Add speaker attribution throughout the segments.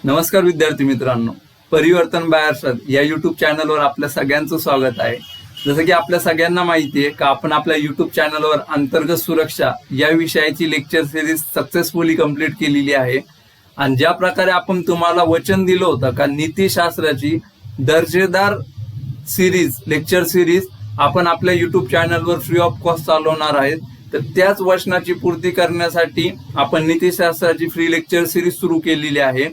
Speaker 1: नमस्कार विद्यार्थी मित्रांनो, परिवर्तन बाय अर्षद या युट्यूब चॅनलवर आपल्या सगळ्यांचं स्वागत आहे. जसं की आपल्या सगळ्यांना माहिती आहे का आपण आपल्या युट्यूब चॅनलवर अंतर्गत सुरक्षा या विषयाची लेक्चर सिरीज सक्सेसफुली कंप्लीट केलेली आहे. आणि ज्या प्रकारे आपण तुम्हाला वचन दिलं होतं का नीतिशास्त्राची दर्जेदार लेक्चर सिरीज आपण आपल्या युट्यूब चॅनलवर फ्री ऑफ कॉस्ट चालवणार आहेत, तर त्याच वचनाची पूर्ती करण्यासाठी आपण नीतिशास्त्राची फ्री लेक्चर सिरीज सुरू केलेली आहे.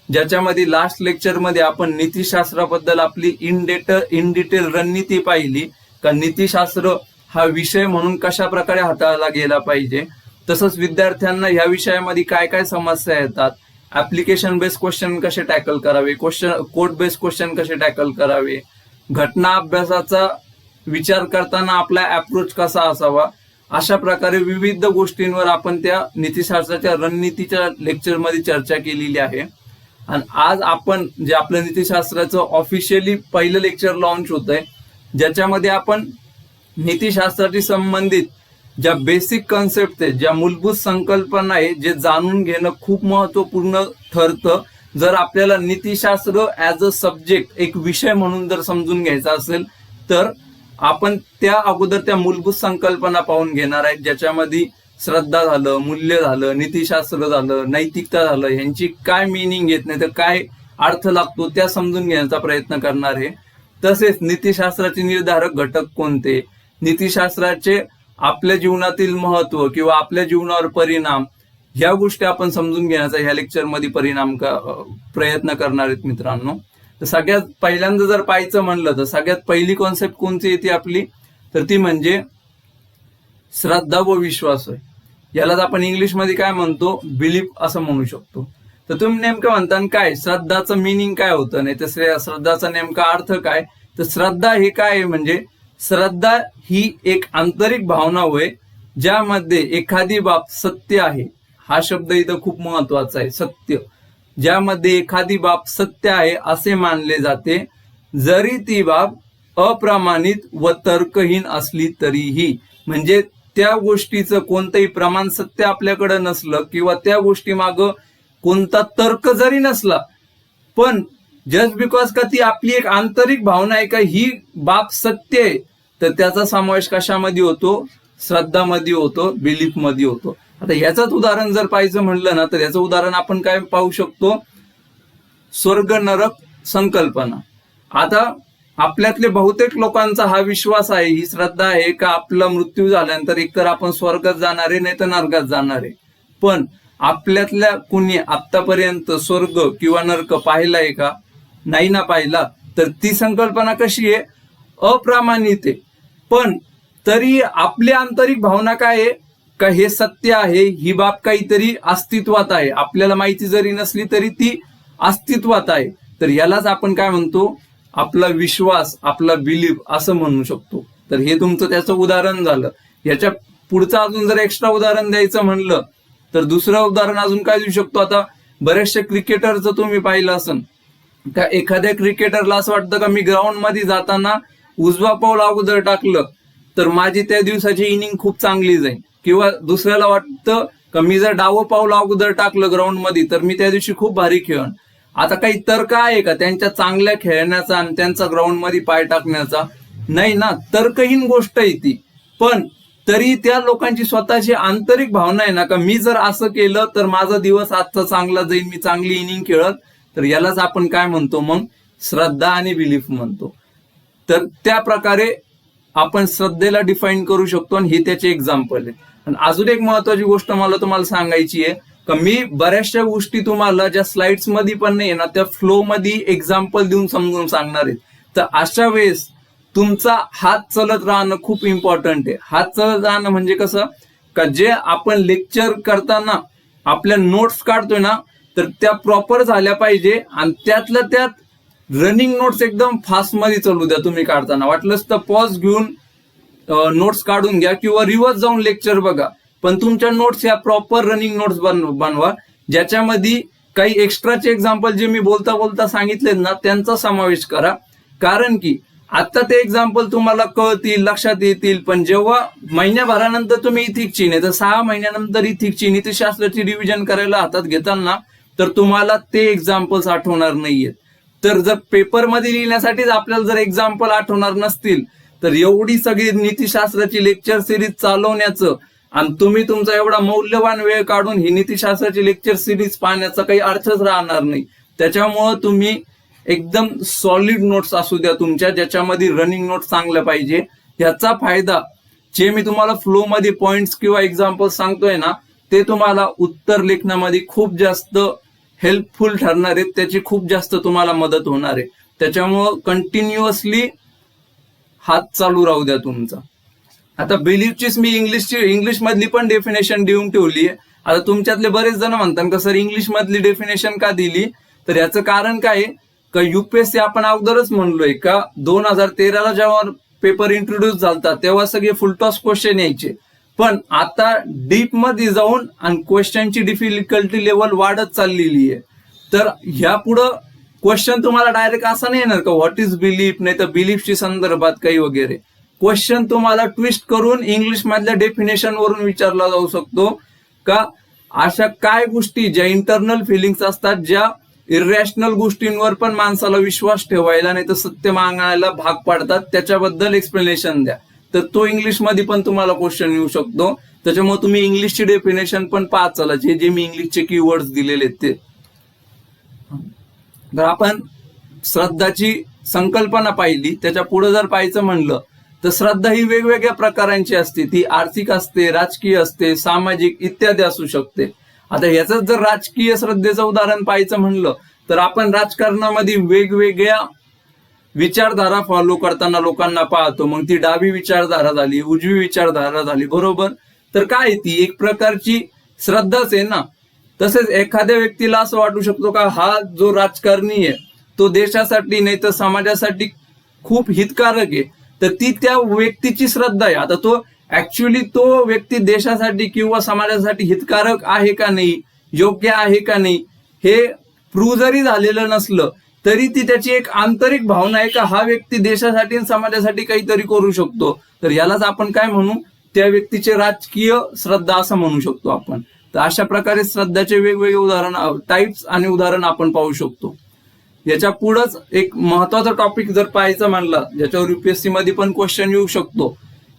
Speaker 1: ज्याच्यामध्ये लास्ट लेक्चरमध्ये आपण नीतिशास्त्राबद्दल आपली इन डिटेल रणनीती पाहिली का नीतिशास्त्र हा विषय म्हणून कशा प्रकारे हाताळला गेला पाहिजे. तसंच विद्यार्थ्यांना या विषयामध्ये काय काय समस्या येतात, ऍप्लिकेशन बेस्ड क्वेश्चन कसे टॅकल करावे, कोड बेस्ड क्वेश्चन कसे टॅकल करावे, घटना अभ्यासाचा विचार करताना आपला अप्रोच कसा असावा, अशा प्रकारे विविध गोष्टींवर आपण त्या नीतिशास्त्राच्या रणनीतीच्या लेक्चरमध्ये चर्चा केलेली आहे. आणि आज आपण जे आपलं नीतिशास्त्राचं ऑफिशियली पहिलं लेक्चर लॉन्च होत आहे, ज्याच्यामध्ये आपण नीतिशास्त्राशी संबंधित ज्या बेसिक कन्सेप्ट आहेत, ज्या मूलभूत संकल्पना आहे, जे जाणून घेणं खूप महत्वपूर्ण ठरतं. जर आपल्याला नीतिशास्त्र ऍज अ सब्जेक्ट एक विषय म्हणून जर समजून घ्यायचा असेल तर आपण त्या अगोदर त्या मूलभूत संकल्पना पाहून घेणार आहेत, ज्याच्यामध्ये श्रद्धा झालं, मूल्य झालं, नीतिशास्त्र झालं, नैतिकता झालं, यांची काय मिनिंग येत नाही तर काय अर्थ लागतो त्या समजून घेण्याचा प्रयत्न करणार आहे. तसेच नीतिशास्त्राचे निर्धारक घटक कोणते, नीतिशास्त्राचे आपल्या जीवनातील महत्व किंवा आपल्या जीवनावर परिणाम, ह्या गोष्टी आपण समजून घेण्याचा ह्या लेक्चरमध्ये प्रयत्न करणार आहेत मित्रांनो. तर सगळ्यात पहिल्यांदा जर पाहायचं म्हणलं तर सगळ्यात पहिली कॉन्सेप्ट कोणती येते आपली, तर ती म्हणजे श्रद्धा व विश्वास होय. यालाच आपण इंग्लिशमध्ये काय म्हणतो, बिलीफ असं म्हणू शकतो. तर तुम्ही नेमकं म्हणता काय श्रद्धाचं मिनिंग काय होतं, नाही तर श्रद्धाचा नेमका अर्थ काय. तर श्रद्धा हे काय आहे, म्हणजे श्रद्धा ही एक आंतरिक भावना होय ज्यामध्ये एखादी बाब सत्य आहे. हा शब्द इथं खूप महत्वाचा आहे, सत्य. ज्यामध्ये एखादी बाब सत्य आहे असे मानले जाते, जरी ती बाब अप्रमाणित व तर्कहीन असली तरीही. म्हणजे त्या गोष्टीचं कोणतंही प्रमाण सत्य आपल्याकडे नसलं किंवा त्या गोष्टी मागं कोणता तर्क जरी नसला, पण जस्ट बिकॉज का ती आपली एक आंतरिक भावना आहे का ही बाब सत्य आहे, तर त्याचा समावेश कशामध्ये होतो, श्रद्धामध्ये होतो, बिलीफ मध्ये होतो. आता याचंच उदाहरण जर पाहायचं म्हणलं ना, तर याचं उदाहरण आपण काय पाहू शकतो, स्वर्ग नरक संकल्पना. आता आपल्यातले बहुतेक लोकांचा हा विश्वास आहे, ही श्रद्धा आहे का आपला मृत्यू झाल्यानंतर एकतर आपण स्वर्गात जाणार आहे नाही तर नरकात जाणार आहे. पण आपल्यातल्या कुणी आतापर्यंत स्वर्ग किंवा नरक पाहिलाय का, नाही ना पाहिला. तर ती संकल्पना कशी आहे, अप्रामाणिक आहे. पण तरी आपली आंतरिक भावना काय आहे का हे सत्य आहे, ही बाब काहीतरी अस्तित्वात आहे, आपल्याला माहिती जरी नसली तरी ती अस्तित्वात आहे. तर यालाच आपण काय म्हणतो, आपला विश्वास, आपला बिलीफ असं म्हणू शकतो. तर हे तुमचं त्याचं उदाहरण झालं. याच्या पुढचं अजून जर एक्स्ट्रा उदाहरण द्यायचं म्हणलं तर दुसरं उदाहरण अजून काय देऊ शकतो. आता बरेचशा क्रिकेटरचं तुम्ही पाहिलं असेल का, एखाद्या क्रिकेटरला असं वाटतं का मी ग्राउंड मध्ये जाताना उजवा पाऊल अगोदर टाकलं तर माझी त्या दिवसाची इनिंग खूप चांगली जाईल, किंवा दुसऱ्याला वाटतं का मी जर डावं पाऊल अगोदर टाकलं ग्राउंड मध्ये तर मी त्या दिवशी खूप भारी खेळण. आता काही तर्क आहे का त्यांच्या चांगल्या खेळण्याचा आणि त्यांचा ग्राउंड मध्ये पाय टाकण्याचा, नाही ना, तर्कहीन गोष्ट आहे ती. पण तरी त्या लोकांची स्वतःची आंतरिक भावना आहे ना का मी जर असं केलं तर माझा दिवस आजचा चांगला जाईल, मी चांगली इनिंग खेळत. तर यालाच आपण काय म्हणतो मग, श्रद्धा आणि बिलीफ म्हणतो. तर त्या प्रकारे आपण श्रद्धेला डिफाईन करू शकतो आणि हे त्याचे एक्झाम्पल आहे. आणि अजून एक महत्वाची गोष्ट मला तुम्हाला सांगायची आहे का मी बऱ्याचशा गोष्टी तुम्हाला ज्या स्लाइड्स मध्ये पण नाही ना त्या फ्लो मध्ये एक्झाम्पल देऊन समजून सांगणार आहेत. तर अशा वेळेस तुमचा हात चलत राहणं खूप इम्पॉर्टंट आहे. हात चलत राहणं म्हणजे कसं का जे आपण लेक्चर करताना आपल्या नोट्स काढतोय ना तर त्या प्रॉपर झाल्या पाहिजे, आणि त्यातल्या त्यात रनिंग नोट्स एकदम फास्ट मध्ये चालू द्या. तुम्ही काढताना वाटलंच तर पॉज घेऊन नोट्स काढून घ्या किंवा रिव्हर्स जाऊन लेक्चर बघा, पण तुमच्या नोट्स या प्रॉपर रनिंग नोट्स बनवा, ज्याच्यामध्ये काही एक्स्ट्राचे एक्झाम्पल जे मी बोलता बोलता सांगितले ना त्यांचा समावेश करा. कारण की आता ते एक्झाम्पल तुम्हाला कळतील, लक्षात येतील, पण जेव्हा महिन्याभरानंतर तुम्ही इथिक्सची नाही तर 6 महिन्यानंतर इथिक्सची नीतिशास्त्राची रिव्हिजन करायला हातात घेताना तर तुम्हाला ते एक्झाम्पल्स आठवणार नाहीयेत. तर जर पेपरमध्ये लिहिण्यासाठीच आपल्याला जर एक्झाम्पल आठवणार नसतील तर एवढी सगळी नीतिशास्त्राची लेक्चर सिरीज चालवण्याचं आणि तुम्ही तुमचा एवढा मौल्यवान वेळ काढून ही नीतिशास्त्राची लेक्चर सिरीज पाहण्याचा काही अर्थच राहणार नाही. त्याच्यामुळं तुम्ही एकदम सॉलिड नोट्स असू द्या तुमच्या, ज्याच्यामध्ये रनिंग नोट्स चांगल्या पाहिजे. याचा फायदा जे मी तुम्हाला फ्लो मध्ये पॉइंट्स किंवा एक्झाम्पल सांगतोय ना, ते तुम्हाला उत्तर लेखनामध्ये खूप जास्त हेल्पफुल ठरणार आहेत, त्याची खूप जास्त तुम्हाला मदत होणार आहे. त्याच्यामुळं कंटिन्युअसली हात चालू राहू द्या तुमचा. आता बिलीफचीच मी इंग्लिश मधली पण डेफिनेशन देऊन ठेवली आहे. आता तुमच्यातले बरेच जण म्हणतात का सर इंग्लिश मधली डेफिनेशन का दिली, तर याचं कारण काय आहे का युपीएससी आपण अगोदरच म्हणलोय का 2013ला जेव्हा पेपर इंट्रोड्यूस झालता तेव्हा सगळे फुलटॉस क्वेश्चन यायचे, पण आता डीप मध्ये जाऊन आणि क्वेश्चनची डिफिकल्टी लेवल वाढत चाललेली आहे. तर ह्या पुढं क्वेश्चन तुम्हाला डायरेक्ट असं नाही येणार का व्हॉट इज बिलीफ, नाही तर बिलीफची संदर्भात काही वगैरे. क्वेश्चन तुम्हाला ट्विस्ट करून इंग्लिश मधल्या डेफिनेशन वरून विचारला जाऊ शकतो का अशा काय गोष्टी ज्या इंटरनल फिलिंग्स असतात, ज्या इररॅशनल गोष्टींवर पण माणसाला विश्वास ठेवायला नाही तर सत्य मागायला भाग पाडतात, त्याच्याबद्दल एक्सप्लेनेशन द्या. तर तो इंग्लिश मध्ये पण तुम्हाला क्वेश्चन येऊ शकतो. त्याच्यामुळे तुम्ही इंग्लिशची डेफिनेशन पण पाहत चला, जे मी इंग्लिशचे कीवर्ड्स दिलेले आहेत ते. तर आपण श्रद्धाची संकल्पना पाहिली, त्याच्या पुढे जर पाहायचं म्हणलं तर श्रद्धा ही वेगवेगळ्या प्रकारांची असते. ती आर्थिक असते, राजकीय असते, सामाजिक इत्यादी असू शकते. आता ह्याच जर राजकीय श्रद्धेचं उदाहरण पाहायचं म्हणलं तर आपण राजकारणामध्ये वेगवेगळ्या विचारधारा फॉलो करताना लोकांना पाहतो. मग ती डावी विचारधारा झाली, उजवी विचारधारा झाली, बरोबर. तर काय ती एक प्रकारची श्रद्धाच आहे ना. तसेच एखाद्या व्यक्तीला असं वाटू शकतो का हा जो राजकारणी आहे तो देशासाठी नाही तर समाजासाठी खूप हितकारक आहे, तर ती त्या व्यक्तीची श्रद्धा आहे. आता तो ऍक्च्युली तो व्यक्ती देशासाठी किंवा समाजासाठी हितकारक आहे का नाही, योग्य आहे का नाही, हे प्रूव्ह जरी झालेलं नसलं तरी ती त्याची एक आंतरिक भावना आहे का हा व्यक्ती देशासाठी आणि समाजासाठी काहीतरी करू शकतो. तर यालाच आपण काय म्हणू, त्या व्यक्तीचे राजकीय श्रद्धा असं म्हणू शकतो आपण. तर अशा प्रकारे श्रद्धाचे वेगवेगळे उदाहरण टाइप्स आणि उदाहरण आपण पाहू शकतो. याच्या पुढंच एक महत्वाचा टॉपिक जर पाहायचं म्हणलं ज्याच्यावर युपीएससी मध्ये पण क्वेश्चन येऊ शकतो,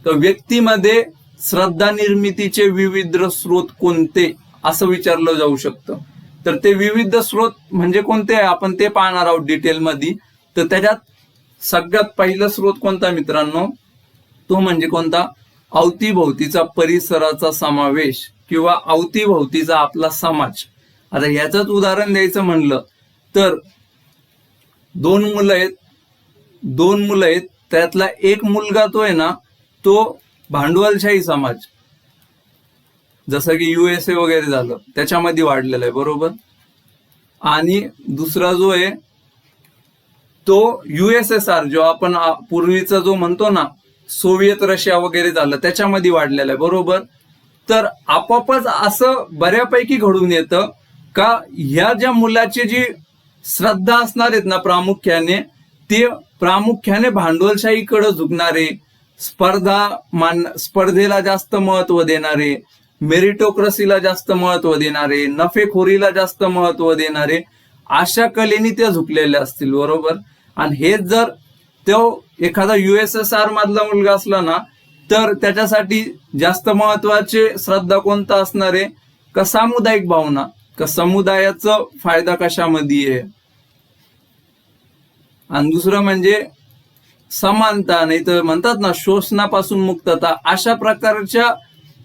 Speaker 1: तर व्यक्तीमध्ये श्रद्धा निर्मितीचे विविध स्रोत कोणते असं विचारलं जाऊ शकतं. तर ते विविध स्रोत म्हणजे कोणते आपण ते पाहणार आहोत डिटेलमध्ये. तर त्याच्यात सगळ्यात पहिला स्रोत कोणता मित्रांनो, तो म्हणजे कोणता, अवतीभोवतीचा परिसराचा समावेश किंवा अवतीभोवतीचा आपला समाज. आता ह्याचंच उदाहरण द्यायचं म्हणलं तर दोन मुलं आहेत, त्यातला एक मुलगा तो आहे ना तो भांडवलशाही समाज जसं की USA वगैरे झालं त्याच्यामध्ये वाढलेला आहे, बरोबर. आणि दुसरा जो आहे तो USSR जो आपण पूर्वीचा जो म्हणतो ना सोव्हिएत रशिया वगैरे झालं त्याच्यामध्ये वाढलेला आहे, बरोबर. तर आपोआपच असं बऱ्यापैकी घडून येतं का ह्या ज्या मुलाची जी श्रद्धा असणार आहेत ना ते प्रामुख्याने भांडवलशाहीकडे झुकणारे, स्पर्धेला जास्त महत्व देणारे, मेरिटोक्रेसीला जास्त महत्व देणारे, नफेखोरीला जास्त महत्व देणारे अशा कलेनी त्या झुकलेल्या असतील, बरोबर. आणि हेच जर तो एखादा USSR मधला मुलगा असला ना तर त्याच्यासाठी जास्त महत्वाचे श्रद्धा कोणता असणार आहे का सामुदायिक भावना, का समुदायाचा फायदा कशामध्ये आहे. आणि दुसरं म्हणजे समानता, नाही तर म्हणतात ना शोषणापासून मुक्तता, अशा प्रकारच्या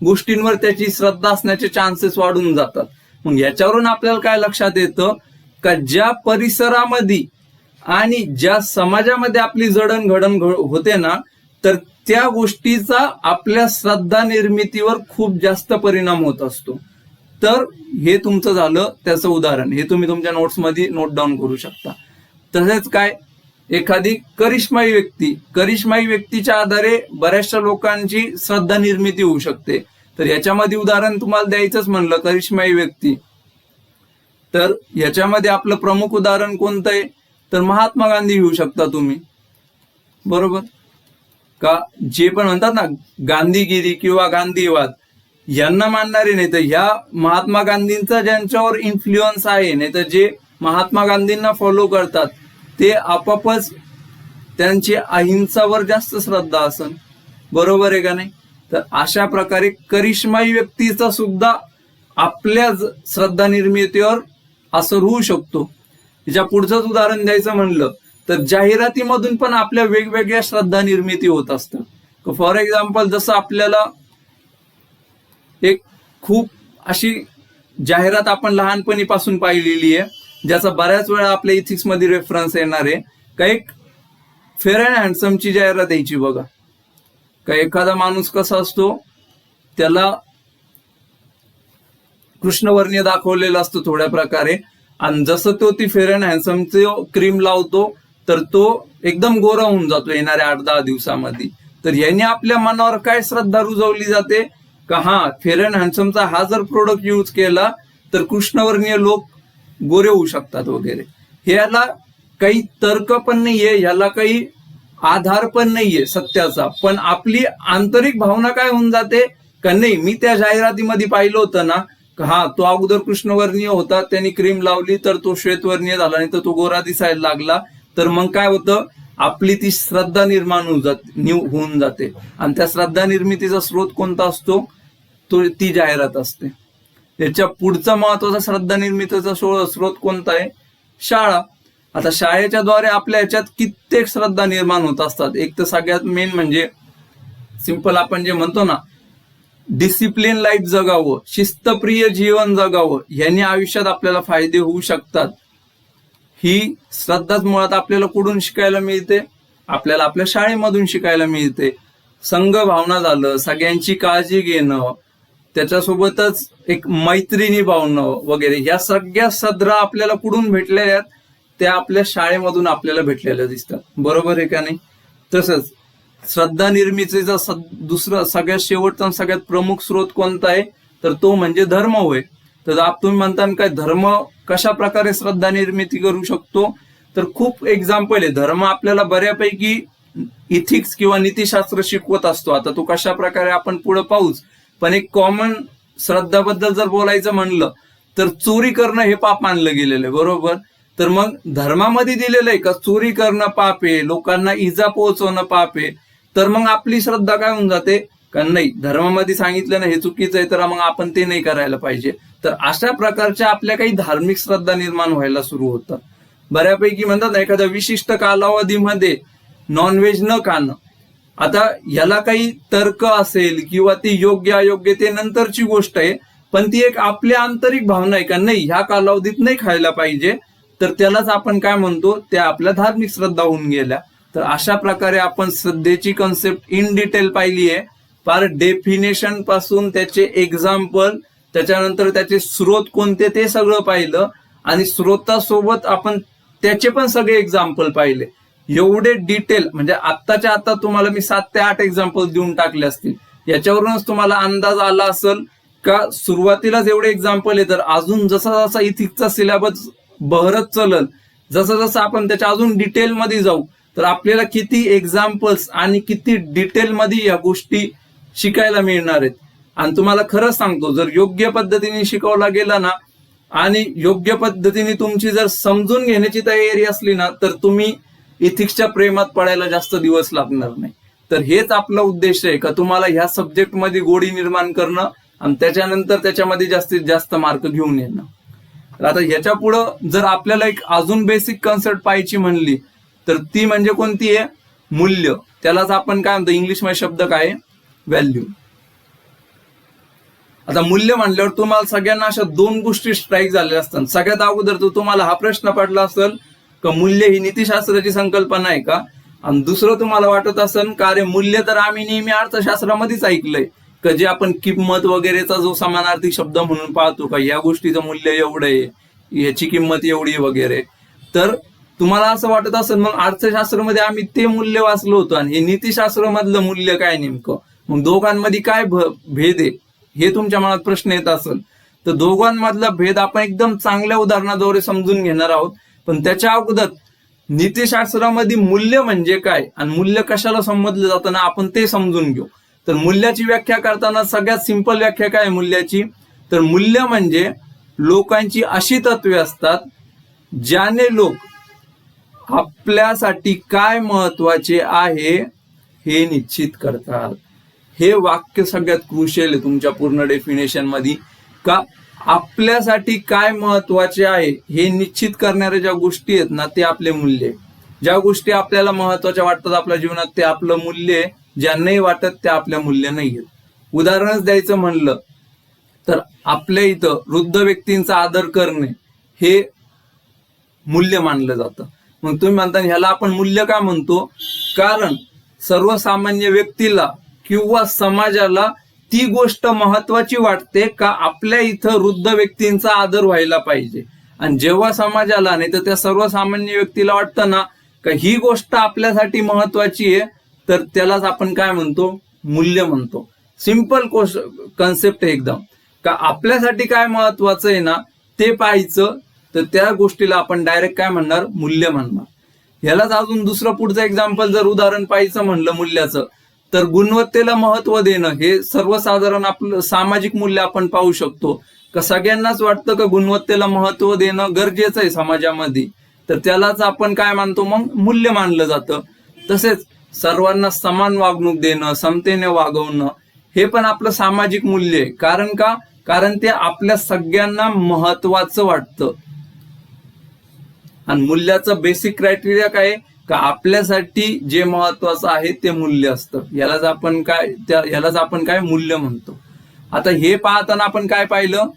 Speaker 1: गोष्टींवर त्याची श्रद्धा असण्याचे चान्सेस वाढून जातात. मग याच्यावरून आपल्याला काय लक्षात येतं का ज्या परिसरामध्ये आणि ज्या समाजामध्ये आपली जडणघडण होते ना तर त्या गोष्टीचा आपल्या श्रद्धा निर्मितीवर खूप जास्त परिणाम होत असतो. तर हे तुमचं झालं त्याचं उदाहरण, हे तुम्ही तुमच्या नोट्समध्ये नोट डाऊन करू शकता. तसेच काय एखादी करिश्माई व्यक्तीच्या आधारे बऱ्याचशा लोकांची श्रद्धा निर्मिती होऊ शकते. तर याच्यामध्ये उदाहरण तुम्हाला द्यायचंच म्हणलं करिश्माई व्यक्ती, तर याच्यामध्ये आपलं प्रमुख उदाहरण कोणतं आहे तर महात्मा गांधी घेऊ शकता तुम्ही, बरोबर. का जे पण म्हणतात ना गांधीगिरी किंवा गांधीवाद यांना मानणारे नाही तर ह्या महात्मा गांधींचा ज्यांच्यावर इन्फ्लुअन्स आहे, नाही तर जे महात्मा गांधींना फॉलो करतात ते आपापच त्यांची अहिंसावर जास्त श्रद्धा असेल. बरोबर आहे का नाही? तर अशा प्रकारे करिश्माई व्यक्तीचा सुद्धा आपल्या श्रद्धा निर्मितीवर असर होऊ शकतो. याच्या पुढचंच उदाहरण द्यायचं म्हणलं तर जाहिरातीमधून पण आपल्या वेगवेगळ्या श्रद्धा निर्मिती होत असतात. फॉर एक्झाम्पल, जसं आपल्याला एक खूप अशी जाहिरात आपण लहानपणीपासून पाहिलेली आहे, ज्याचा बऱ्याच वेळा आपल्या इथिक्स मध्ये रेफरन्स येणार आहे. का एक फेअर अँड हँडसमची जाहिरात यायची बघा. का एखादा माणूस कसा असतो, त्याला कृष्णवर्णीय दाखवलेलं असतं थोड्या प्रकारे, आणि जसं तो ती फेअर अँड हँडसमचं क्रीम लावतो तर तो एकदम गोरा होऊन जातो येणाऱ्या 8-10 दिवसामध्ये. तर याने आपल्या मनावर काय श्रद्धा रुजवली जाते का हा फेअर अँड हँडसमचा हा जर प्रोडक्ट यूज केला तर कृष्णवर्णीय लोक गोरे होऊ शकतात वगैरे. ह्याला काही तर्क पण नाहीये, ह्याला काही आधार पण नाहीये सत्याचा, पण आपली आंतरिक भावना काय होऊन जाते का नाही, मी त्या जाहिरातीमध्ये पाहिलं होतं ना, हा तो अगोदर कृष्णवर्णीय होता, त्यांनी क्रीम लावली तर तो श्वेतवर्णीय झाला, नाही तर तो गोरा दिसायला लागला. तर मग काय होतं, आपली ती श्रद्धा निर्माण होऊन जाते. आणि त्या श्रद्धा निर्मितीचा स्रोत कोणता असतो, तो ती जाहिरात असते. याच्या पुढचा महत्वाचा श्रद्धा निर्मितीचा स्रोत कोणता आहे, शाळा. आता शाळेच्या द्वारे आपल्या याच्यात कित्येक श्रद्धा निर्माण होत असतात. एक तर सगळ्यात मेन म्हणजे सिंपल आपण जे म्हणतो ना, डिसिप्लिन लाईफ जगावं, शिस्तप्रिय जीवन जगावं, ह्याने आयुष्यात आपल्याला फायदे होऊ शकतात. ही श्रद्धाच मुळात आपल्याला कुठून शिकायला मिळते, आपल्याला आपल्या शाळेमधून शिकायला मिळते. संघ भावना झालं, सगळ्यांची काळजी घेणं, त्याच्यासोबतच एक मैत्री निभावणं वगैरे, या सगळ्या श्रद्धा आपल्याला कुठून भेटलेल्या आहेत, त्या आपल्या शाळेमधून आपल्याला भेटलेल्या दिसतात. बरोबर आहे का नाही? तसंच श्रद्धा निर्मितीचा दुसरा सगळ्यात शेवटचा सगळ्यात प्रमुख स्रोत कोणता आहे, तर तो म्हणजे धर्म होय. तर तुम्ही म्हणता काय धर्म कशा प्रकारे श्रद्धा निर्मिती करू शकतो, तर खूप एक्झाम्पल आहे. धर्म आपल्याला बऱ्यापैकी इथिक्स किंवा नीतिशास्त्र शिकवत असतो. आता तो कशा प्रकारे आपण पुढे पाहूच, पण एक कॉमन श्रद्धाबद्दल जर बोलायचं म्हणलं तर चोरी करणं हे पाप मानलं गेलेलं आहे. बरोबर? तर मग धर्मामध्ये दिलेलं आहे का चोरी करणं पाप आहे, लोकांना इजा पोहोचवणं पाप आहे. तर मग आपली श्रद्धा काय होऊन जाते का नाही, धर्मामध्ये सांगितलं ना हे चुकीचं आहे, तर मग आपण ते नाही करायला पाहिजे. तर अशा प्रकारच्या आपल्या काही धार्मिक श्रद्धा निर्माण व्हायला सुरू होतात. बऱ्यापैकी म्हणतात ना, एखाद्या विशिष्ट कालावधीमध्ये नॉनव्हेज न खाणं. आता याला काही तर्क असेल किंवा ती योग्य अयोग्य ते नंतरची गोष्ट आहे, पण ती एक आपल्या आंतरिक भावना आहे का नाही ह्या कालावधीत नाही खायला पाहिजे, तर त्यालाच आपण काय म्हणतो, त्या आपल्या धार्मिक श्रद्धा होऊन गेल्या. तर अशा प्रकारे आपण श्रद्धेची कन्सेप्ट इन डिटेल पाहिली आहे. फार डेफिनेशन पासून त्याचे एक्झाम्पल, त्याच्यानंतर त्याचे स्रोत कोणते ते सगळं पाहिलं, आणि स्रोतासोबत आपण त्याचे पण सगळे एक्झाम्पल पाहिले. एवढे डिटेल म्हणजे आत्ताच्या आता तुम्हाला मी 7 ते 8 एक्झाम्पल देऊन टाकले असतील. याच्यावरूनच तुम्हाला अंदाज आला असेल का सुरुवातीलाच एवढे एक्झाम्पल आहे, तर अजून जसा जसा इथिक्सचा सिलेबस बहरत चलल, जसं जसं आपण त्याच्या अजून डिटेलमध्ये जाऊ, तर आपल्याला किती एक्झाम्पल्स आणि किती डिटेलमध्ये या गोष्टी शिकायला मिळणार आहेत. आणि तुम्हाला खरंच सांगतो, जर योग्य पद्धतीने शिकवला गेला ना आणि योग्य पद्धतीने तुमची जर समजून घेण्याची तयारी असली ना, तर तुम्ही इथिक्सच्या प्रेमात पडायला जास्त दिवस लागणार नाही. तर हेच आपला उद्देश आहे का तुम्हाला ह्या सब्जेक्टमध्ये गोडी निर्माण करणं आणि त्याच्यानंतर त्याच्यामध्ये जास्तीत जास्त मार्क घेऊन येणं. तर आता ह्याच्या पुढं जर आपल्याला एक अजून बेसिक कन्सेप्ट पाहायची म्हणली तर ती म्हणजे कोणती आहे, मूल्य. त्यालाच आपण काय म्हणतो इंग्लिशमध्ये शब्द काय आहे, व्हॅल्यू. आता मूल्य म्हणल्यावर तुम्हाला सगळ्यांना अशा 2 गोष्टी स्ट्राईक झालेल्या असतात. सगळ्यात अगोदर तर तुम्हाला हा प्रश्न पडला असेल का मूल्य ही नीतिशास्त्राची संकल्पना आहे का, आणि दुसरं तुम्हाला वाटत असेल का अरे मूल्य तर आम्ही नेहमी अर्थशास्त्रामध्येच ऐकलंय का, जे आपण किंमत वगैरेचा जो समानार्थी शब्द म्हणून पाहतो का या गोष्टीचं मूल्य एवढं आहे, याची किंमत एवढी वगैरे. तर तुम्हाला असं वाटत असेल मग अर्थशास्त्रामध्ये आम्ही ते मूल्य वाचलं होतं आणि हे नीतिशास्त्रामधलं मूल्य काय नेमकं, मग दोघांमध्ये काय भेद आहे हे तुमच्या मनात प्रश्न येत असेल. तर दोघांमधला भेद आपण एकदम चांगल्या उदाहरणाद्वारे समजून घेणार आहोत. पण त्याच्या अगोदर नीतिशास्त्रामध्ये मूल्य म्हणजे काय आणि मूल्य कशाला संबोधलं जातं ना, आपण ते समजून घेऊ. तर मूल्याची व्याख्या करताना सगळ्यात सिंपल व्याख्या काय आहे मूल्याची, तर मूल्य म्हणजे लोकांची अशी तत्वे असतात ज्याने लोक आपल्यासाठी काय महत्वाचे आहे हे निश्चित करतात. हे वाक्य सगळ्यात क्रुशियल आहे तुमच्या पूर्ण डेफिनेशन मध्ये, का आपल्यासाठी काय महत्वाचे आहे हे निश्चित करणाऱ्या ज्या गोष्टी आहेत ना ते आपले मूल्य आहे. ज्या गोष्टी आपल्याला महत्वाच्या वाटतात आपल्या जीवनात ते आपलं मूल्य आहे, ज्या नाही वाटत त्या आपल्या मूल्य नाही आहेत. उदाहरणच द्यायचं म्हणलं तर आपल्या इथं वृद्ध व्यक्तींचा आदर करणे हे मूल्य मानलं जातं. मग तुम्ही म्हणता ह्याला आपण मूल्य का म्हणतो, कारण सर्वसामान्य व्यक्तीला किंवा समाजाला ती गोष्ट महत्वाची वाटते का आपल्या इथं वृद्ध व्यक्तींचा आदर व्हायला पाहिजे. आणि जेव्हा समाजाला नाही तर त्या सर्वसामान्य व्यक्तीला वाटतं ना का ही गोष्ट आपल्यासाठी महत्वाची आहे, तर त्यालाच आपण काय म्हणतो, मूल्य म्हणतो. सिंपल कन्सेप्ट आहे एकदम, का आपल्यासाठी काय महत्वाचं आहे ना ते पाहायचं, तर त्या गोष्टीला आपण डायरेक्ट काय म्हणणार, मूल्य म्हणणार. ह्यालाच अजून दुसरं पुढचं एक्झाम्पल जर उदाहरण पाहायचं म्हणलं मूल्याचं, तर गुणवत्तेला महत्व देणं हे सर्वसाधारण आपलं सामाजिक मूल्य आपण पाहू शकतो. का सगळ्यांनाच वाटतं का गुणवत्तेला महत्व देणं गरजेचं आहे समाजामध्ये, तर त्यालाच आपण काय मानतो, मग मूल्य मानलं जातं. तसेच सर्वांना समान वागणूक देणं, समतेने वागवणं हे पण आपलं सामाजिक मूल्य आहे. कारण का, कारण ते आपल्या सगळ्यांना महत्वाचं वाटतं. आणि मूल्याचं बेसिक क्रायटेरिया काय का आपल्यासाठी जे महत्वाचं आहे ते मूल्य असतं. यालाच आपण काय मूल्य म्हणतो. आता हे पाहताना आपण काय पाहिलं,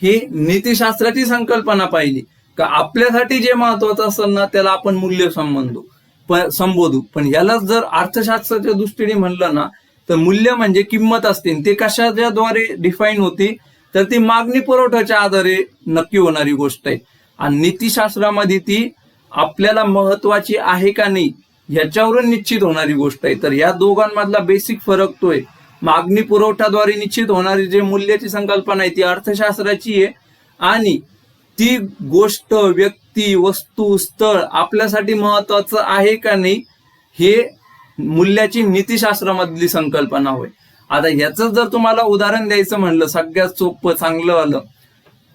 Speaker 1: हे नीतिशास्त्राची संकल्पना पाहिली का आपल्यासाठी जे महत्वाचं असेल ना त्याला आपण मूल्य संबोधू. पण यालाच जर अर्थशास्त्राच्या दृष्टीने म्हणलं ना तर मूल्य म्हणजे किंमत असते. ते कशाच्याद्वारे डिफाईन होती, तर ती मागणी पुरवठ्याच्या आधारे नक्की होणारी गोष्ट आहे. आणि नीतिशास्त्रामध्ये ती आपल्याला महत्वाची आहे का नाही ह्याच्यावरून निश्चित होणारी गोष्ट आहे. तर या दोघांमधला बेसिक फरक तो आहे. मागणी पुरवठ्याद्वारे निश्चित होणारी जे मूल्याची संकल्पना आहे ती अर्थशास्त्राची आहे, आणि ती गोष्ट, व्यक्ती, वस्तू, स्थळ आपल्यासाठी महत्वाचं आहे का नाही हे मूल्याची नीतिशास्त्रामधली संकल्पना होय. आता ह्याचं जर तुम्हाला उदाहरण द्यायचं म्हणलं सगळ्यात सोपं चांगलं आलं,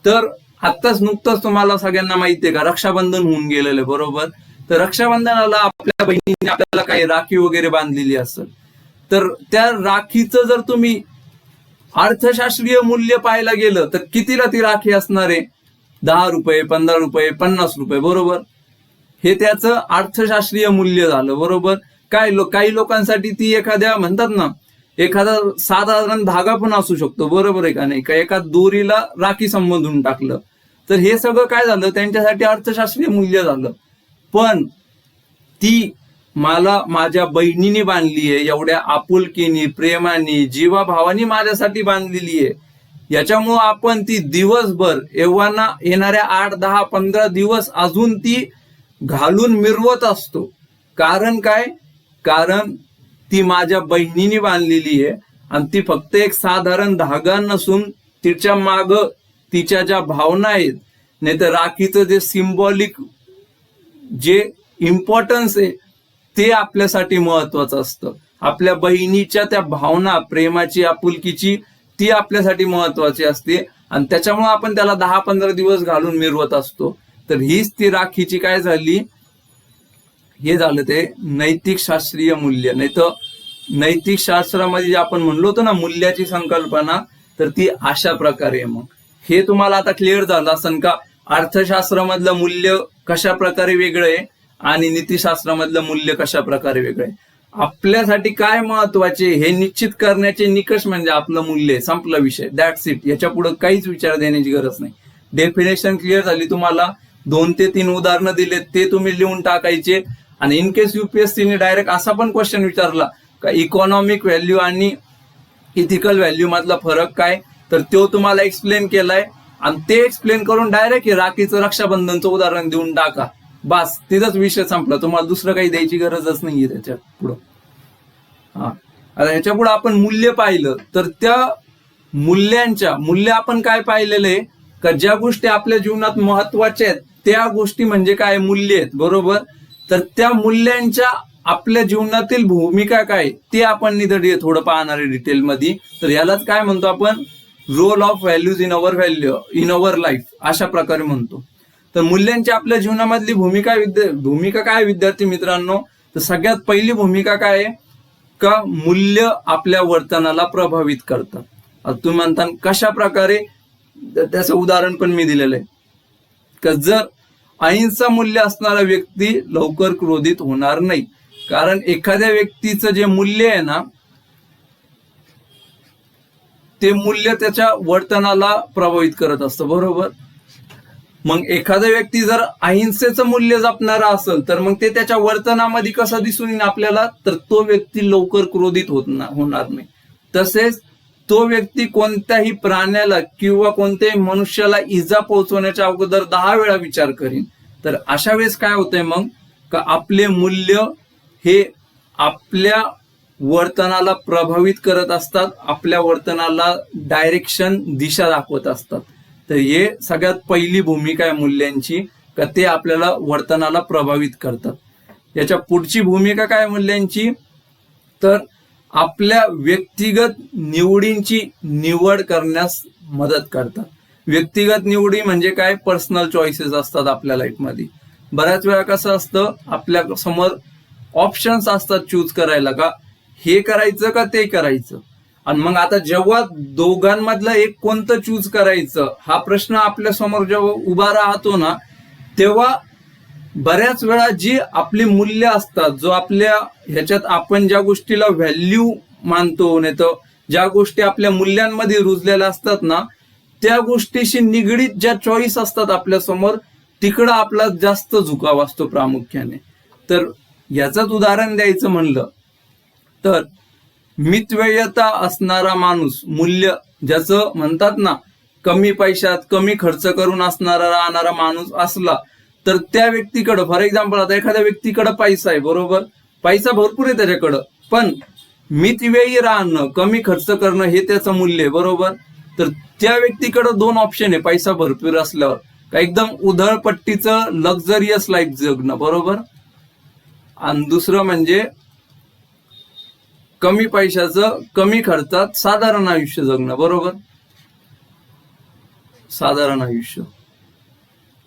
Speaker 1: तर आत्ताच नुकतंच तुम्हाला सगळ्यांना माहितीये का रक्षाबंधन होऊन गेलेलं आहे, बरोबर. तर रक्षाबंधनाला आपल्या बहिणीने आपल्याला काही राखी वगैरे बांधलेली असेल, तर त्या राखीचं जर तुम्ही अर्थशास्त्रीय मूल्य पाहायला गेलं तर कितीला ती राखी असणार आहे, 10 रुपये, 15 रुपये, 50 रुपये, बरोबर. हे त्याचं अर्थशास्त्रीय मूल्य झालं, बरोबर. काही लोकांसाठी ती एखाद्या म्हणतात ना एखादा साधारण धागा पण असू शकतो, बरोबर आहे का नाही, का एका दोरीला राखी संबंधून टाकलं तर हे सगळं काय झालं, त्यांच्यासाठी अर्थशास्त्रीय मूल्य झालं. पण ती मला माझ्या बहिणीने बांधली आहे, एवढ्या आपुलकीने, प्रेमाने, जीवाभावानी माझ्यासाठी बांधलेली आहे, याच्यामुळं आपण ती दिवसभर येणाऱ्या 8, 10, 15 दिवस अजून ती घालून मिरवत असतो. कारण काय, कारण ती माझ्या बहिणीने बांधलेली आहे. आणि ती फक्त एक साधारण धागा नसून तिच्या माग तिच्या ज्या भावना आहेत, नाही तर राखीचं जे सिम्बॉलिक जे इम्पॉर्टन्स आहे ते आपल्यासाठी महत्वाचं असतं. आपल्या बहिणीच्या त्या भावना, प्रेमाची, आपुलकीची, ती आपल्यासाठी महत्वाची असते. आणि त्याच्यामुळे आपण त्याला 10-15 दिवस घालून मिरवत असतो. तर हीच ती राखीची काय झाली, हे झालं ते नैतिक शास्त्रीय मूल्य. नाही तर नैतिक शास्त्रामध्ये जे आपण म्हणलो होतो ना मूल्याची संकल्पना, तर ती अशा प्रकारे. मग हे तुम्हाला आता क्लिअर झालं असेल का अर्थशास्त्रामधलं मूल्य कशा प्रकारे वेगळं आहे आणि नीतिशास्त्रामधलं मूल्य कशा प्रकारे वेगळं आहे. आपल्यासाठी काय महत्वाचे हे निश्चित करण्याचे निकष म्हणजे आपलं मूल्य. संपला विषय, दॅट्स इट. याच्या पुढे काहीच विचार देण्याची गरज नाही. डेफिनेशन क्लिअर झाली तुम्हाला. 2 ते 3 उदाहरणं दिलेत ते तुम्ही लिहून टाकायचे. आणि इन केस युपीएससीने डायरेक्ट असा पण क्वेश्चन विचारला का इकॉनॉमिक व्हॅल्यू आणि इथिकल व्हॅल्यू मधला फरक काय, तर तो तुम्हाला एक्सप्लेन केलाय. आणि ते एक्सप्लेन करून डायरेक्ट राखीचं रक्षाबंधनचं उदाहरण देऊन टाका, बस तिथंच विषय संपला. तुम्हाला दुसरं काही द्यायची गरजच नाहीये त्याच्या पुढं. आता ह्याच्या पुढे आपण मूल्य पाहिलं तर त्या मूल्य आपण काय पाहिलेलं आहे का ज्या गोष्टी आपल्या जीवनात महत्वाच्या आहेत त्या गोष्टी म्हणजे काय, मूल्य आहेत, बरोबर. तर त्या मूल्यांच्या आपल्या जीवनातील भूमिका काय ते आपण निधडीय थोडं पाहणार आहे डिटेलमध्ये. तर यालाच काय म्हणतो आपण, role of values in our life अशा प्रकारे म्हणतो. तर मूल्यांची आपल्या जीवनामधली भूमिका काय विद्यार्थी मित्रांनो, तर सगळ्यात पहिली भूमिका काय आहे का मूल्य आपल्या वर्तनाला प्रभावित करतात. तुम्ही म्हणता कशा प्रकारे, त्याचं उदाहरण पण मी दिलेलं आहे का जर अहिंसा मूल्य असणारा व्यक्ती लवकर क्रोधित होणार नाही. कारण एखाद्या व्यक्तीचं जे मूल्य आहे ना ते मूल्य त्याच्या वर्तनाला प्रभावित करत असतं, बरोबर. मग एखादा व्यक्ती जर अहिंसेचं मूल्य जपणारा असेल तर मग ते त्याच्या वर्तनामध्ये कसं दिसून येईल आपल्याला, तर तो व्यक्ती लवकर क्रोधित होणार नाही. तसेच तो व्यक्ती कोणत्याही प्राण्याला किंवा कोणत्याही मनुष्याला इजा पोहोचवण्याच्या अगोदर 10 वेळा विचार करीन. तर अशा वेळेस काय होतंय मग का आपले मूल्य हे आपल्या वर्तनाला प्रभावित करत असतात, आपल्या वर्तनाला डायरेक्शन, दिशा दाखवत असतात. तर हे सगळ्यात पहिली भूमिका आहे मूल्यांची का ते आपल्याला वर्तनाला प्रभावित करतात. याच्या पुढची भूमिका काय मूल्यांची, तर आपल्या व्यक्तिगत निवडींची निवड करण्यास मदत करतात. व्यक्तिगत निवडी म्हणजे काय, पर्सनल चॉईसेस असतात आपल्या लाईफमध्ये. बऱ्याच वेळा कसं असतं आपल्या समोर ऑप्शन्स असतात चूज करायला का हे करायचं का ते करायचं. आणि मग आता जेव्हा दोघांमधलं एक कोणतं चूज करायचं हा प्रश्न आपल्या समोर जेव्हा उभा राहतो ना तेव्हा बऱ्याच वेळा जी आपली मूल्य असतात, जो आपल्या ह्याच्यात आपण ज्या गोष्टीला व्हॅल्यू मानतो नाही तर ज्या गोष्टी आपल्या मूल्यांमध्ये रुजलेल्या असतात ना त्या गोष्टीशी निगडीत ज्या चॉईस असतात आपल्या समोर तिकडं आपला जास्त झुकाव असतो प्रामुख्याने. तर याचंच उदाहरण द्यायचं म्हणलं तर मितव्ययता असणारा माणूस, मूल्य ज्याचं म्हणतात ना कमी पैशात कमी खर्च करून राहणारा माणूस असला तर त्या व्यक्तीकडं, फॉर एक्झाम्पल आता एखाद्या व्यक्तीकडं पैसा आहे, बरोबर, पैसा भरपूर आहे त्याच्याकडं, पण मितव्ययी राहणं, कमी खर्च करणं हे त्याचं मूल्य आहे, बरोबर. तर त्या व्यक्तीकडं 2 ऑप्शन आहे पैसा भरपूर असल्यावर, का एकदम उधळपट्टीचं लक्झरियस लाईफ जगणं, बरोबर, आणि दुसरं म्हणजे कमी पैशाचं कमी खर्चात साधारण आयुष्य जगणं, बरोबर, साधारण आयुष्य.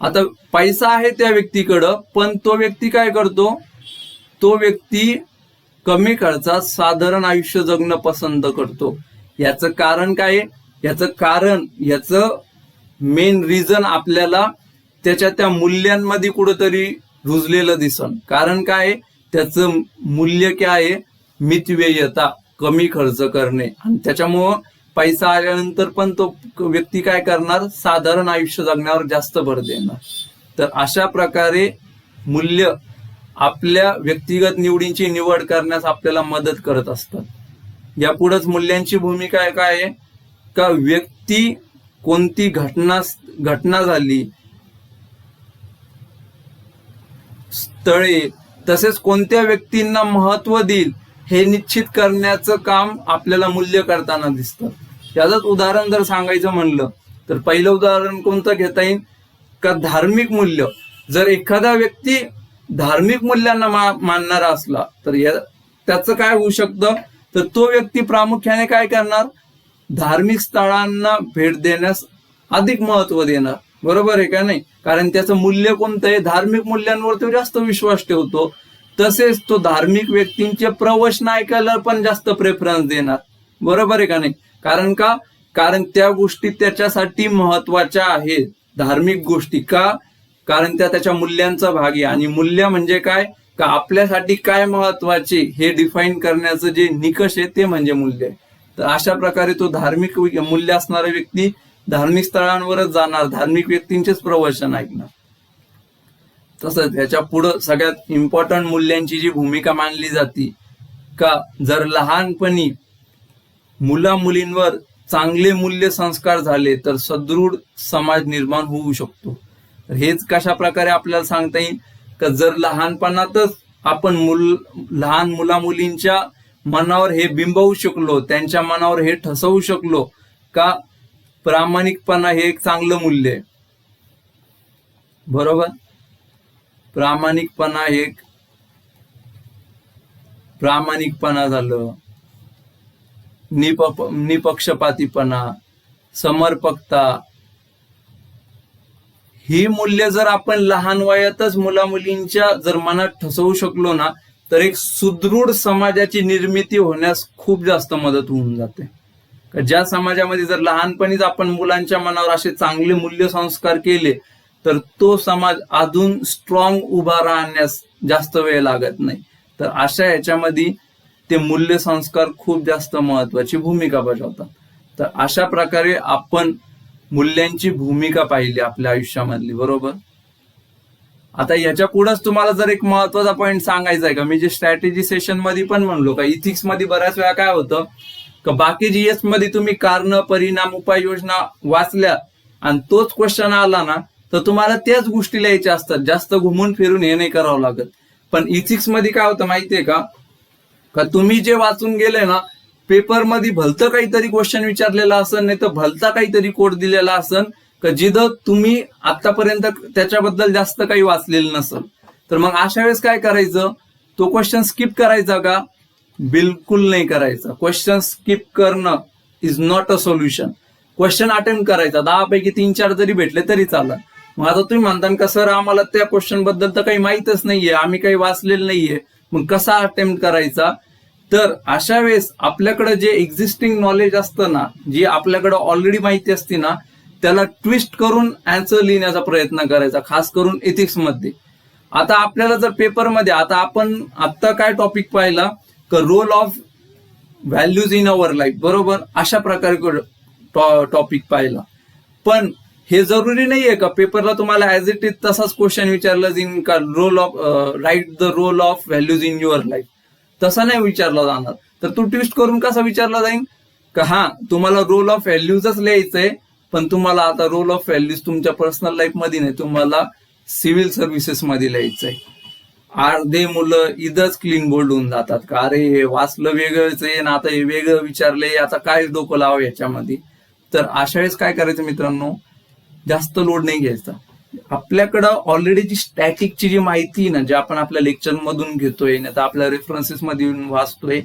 Speaker 1: आता पैसा आहे त्या व्यक्तीकडं पण तो व्यक्ती काय करतो, तो व्यक्ती कमी खर्चात साधारण आयुष्य जगणं पसंत करतो. याचं कारण काय, याचं मेन रिझन आपल्याला त्याच्या त्या मूल्यांमध्ये कुठंतरी रुजलेलं दिसन. कारण काय, त्याचं मूल्य काय आहे, मितव्ययता, कमी खर्च करणे, आणि त्याच्यामुळं पैसा आल्यानंतर पण तो व्यक्ती काय करणार, साधारण आयुष्य जगण्यावर जास्त भर देणार. तर अशा प्रकारे मूल्य आपल्या व्यक्तिगत निवडींची निवड करण्यास आपल्याला मदत करत असतात. यापुढेच मूल्यांची भूमिका काय आहे का व्यक्ती कोणती घटना झाली, स्थळे, तसेच कोणत्या व्यक्तींना महत्व देईल हे निश्चित करण्याचं काम आपल्याला मूल्य करताना दिसतं. याचंच उदाहरण जर सांगायचं म्हणलं तर पहिलं उदाहरण कोणतं घेता येईल का धार्मिक मूल्य. जर एखादा व्यक्ती धार्मिक मूल्यांना मानणारा असला तर त्याचं काय होऊ शकतं, तर तो व्यक्ती प्रामुख्याने काय करणार, धार्मिक स्थळांना भेट देण्यास अधिक महत्व देणार, बरोबर आहे का नाही. कारण त्याचं मूल्य कोणतं आहे, धार्मिक मूल्यांवर तो जास्त विश्वास ठेवतो. तसेच तो धार्मिक व्यक्तींचे प्रवचन ऐकायला पण जास्त प्रेफरन्स देणार, बरोबर आहे का नाही. कारण त्या गोष्टी त्याच्यासाठी महत्वाच्या आहेत, धार्मिक गोष्टी. कारण त्याच्या मूल्यांचा भाग आहे. आणि मूल्य म्हणजे काय का आपल्यासाठी काय महत्वाचे हे डिफाईन करण्याचं जे निकष आहे ते म्हणजे मूल्य आहे. तर अशा प्रकारे तो धार्मिक मूल्य असणारा व्यक्ती धार्मिक स्थळांवरच जाणार, धार्मिक व्यक्तींचेच प्रवचन ऐकणार. तसंच याच्या पुढं सगळ्यात इम्पॉर्टंट मूल्यांची जी भूमिका मानली जाते का जर लहानपणी मुला मुलींवर चांगले मूल्य संस्कार झाले तर सदृढ समाज निर्माण होऊ शकतो. हेच कशा प्रकारे आपल्याला सांगता येईल का जर लहानपणातच आपण लहान मुला मुलींच्या मनावर हे बिंबवू शकलो, त्यांच्या मनावर हे ठसवू शकलो का प्रामाणिकपणा हे एक चांगलं मूल्य आहे, बरोबर. प्रामाणिकपणा एक प्रामाणिकपणा झालं, निपक्षपातीपणा, समर्पकता, ही मूल्य जर आपण लहान वयातच मुलामुलींच्या जर मनात ठसवू शकलो ना, तर एक सुदृढ समाजाची निर्मिती होण्यास खूप जास्त मदत होऊन जाते. ज्या समाजामध्ये जर लहानपणीच आपण मुलांच्या मनावर असे चांगले मूल्य संस्कार केले, तर तो समाज अजून स्ट्रॉंग उभा राहण्यास जास्त वेळ लागत नाही. तर अशा याच्यामध्ये ते मूल्य संस्कार खूप जास्त महत्वाची भूमिका बजावतात. तर अशा प्रकारे आपण मूल्यांची भूमिका पाहिली आपल्या आयुष्यामधली, बरोबर. आता याच्या पुढेच तुम्हाला जर एक महत्वाचा पॉईंट सांगायचा आहे का, मी जे स्ट्रॅटेजी सेशन मध्ये पण म्हणलो का, इथिक्स मध्ये बऱ्याच वेळा काय होतं का, बाकी जीएस मध्ये तुम्ही कारण, परिणाम, उपाययोजना वाचल्या आणि तोच क्वेश्चन आला ना, तर तुम्हाला त्याच गोष्टी लिहायच्या असतात, जास्त घुमून फिरून हे नाही करावं लागत. पण इथिक्स मध्ये काय होतं माहितीये का, तुम्ही जे वाचून गेले ना, पेपरमध्ये भलतं काहीतरी क्वेश्चन विचारलेला असेल, नाही तर भलता काहीतरी कोड दिलेला असेल का, जिथं तुम्ही आतापर्यंत त्याच्याबद्दल जास्त काही वाचलेलं नसेल. तर मग अशा वेळेस काय करायचं, तो क्वेश्चन स्किप करायचा का, बिलकुल नाही करायचा. क्वेश्चन स्किप करणं is not a solution. Question attempt करायचा, 10 पैकी 3-4 जरी भेटले तरी चालेल. मग आता तुम्ही म्हणता का सर आम्हाला त्या क्वेश्चन बद्दल तर काही माहीतच नाहीये, आम्ही काही वाचलेलं नाहीये, मग कसा अटेम्प्ट करायचा. तर अशा वेळेस आपल्याकडे जे एक्झिस्टिंग नॉलेज असतं ना, जी आपल्याकडे ऑलरेडी माहिती असते ना, त्याला ट्विस्ट करून आन्सर लिहिण्याचा प्रयत्न करायचा, खास करून एथिक्स मध्ये. आता आपल्याला जर पेपरमध्ये, आता आपण आता काय टॉपिक पाहिला का, role of values in our life, बरोबर, अशा प्रकारे टॉपिक पाहिला. पण हे जरुरी नाहीये का पेपरला तुम्हाला ऍज इट इज तसाच क्वेश्चन विचारला जाईल का, role of right the role of values in your life, तसा नाही विचारला जाणार. तर तो ट्विस्ट करून कसा विचारला जाईल का, हा तुम्हाला रोल ऑफ व्हॅल्यूजच लिहायचंय, पण तुम्हाला आता रोल ऑफ व्हॅल्यूज तुमच्या पर्सनल लाईफ मध्ये नाही, तुम्हाला सिव्हिल सर्व्हिसेस मध्ये लिहायचंय. अर्धे मुलं इथंच क्लीन बोल्ड होऊन जातात का, अरे वाचलं वेगळंच आहे ना, आता हे वेगळं विचारले, आता काय डोकं लावा याच्यामध्ये. तर अशा वेळेस काय करायचं मित्रांनो, जास्त लोड नाही घ्यायचा. आपल्याकडं ऑलरेडी जी स्टॅटिकची जी माहिती ना, जे आपण आपल्या लेक्चर मधून घेतोय ना, तर आपल्या रेफरन्सेस मध्ये वाचतोय,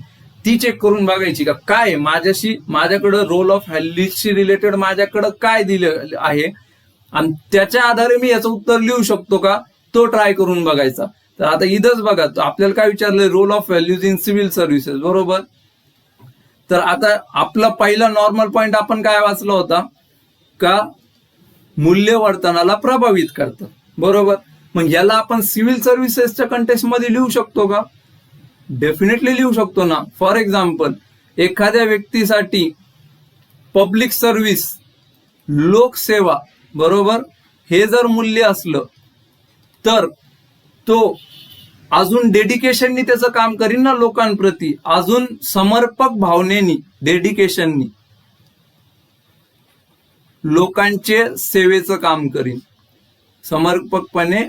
Speaker 1: ती चेक करून बघायची का, काय माझ्याकडं रोल ऑफ व्हॅल्यूजशी रिलेटेड माझ्याकडं काय दिलं आहे, आणि त्याच्या आधारे मी याचं उत्तर लिहू शकतो का, तो ट्राय करून बघायचा. तर आता इथंच बघा, आपल्याला काय विचारलंय, role of values in civil services, बरोबर. तर आता आपला पहिला नॉर्मल पॉइंट आपण काय वाचला होता का, मूल्यवर्तनाला प्रभावित करतं, बरोबर. मग याला आपण सिव्हिल सर्व्हिसेसच्या कंटेक्स्ट मध्ये लिहू शकतो का, डेफिनेटली लिहू शकतो ना. फॉर एक्झाम्पल, एखाद्या व्यक्तीसाठी पब्लिक सर्व्हिस, लोकसेवा, बरोबर, हे जर मूल्य असलं तर तो अजून डेडिकेशननी त्याचं काम करीन ना लोकांप्रती, अजून समर्पक भावनेनी, डेडिकेशननी लोकांचे सेवेचं काम करीन, समर्पकपणे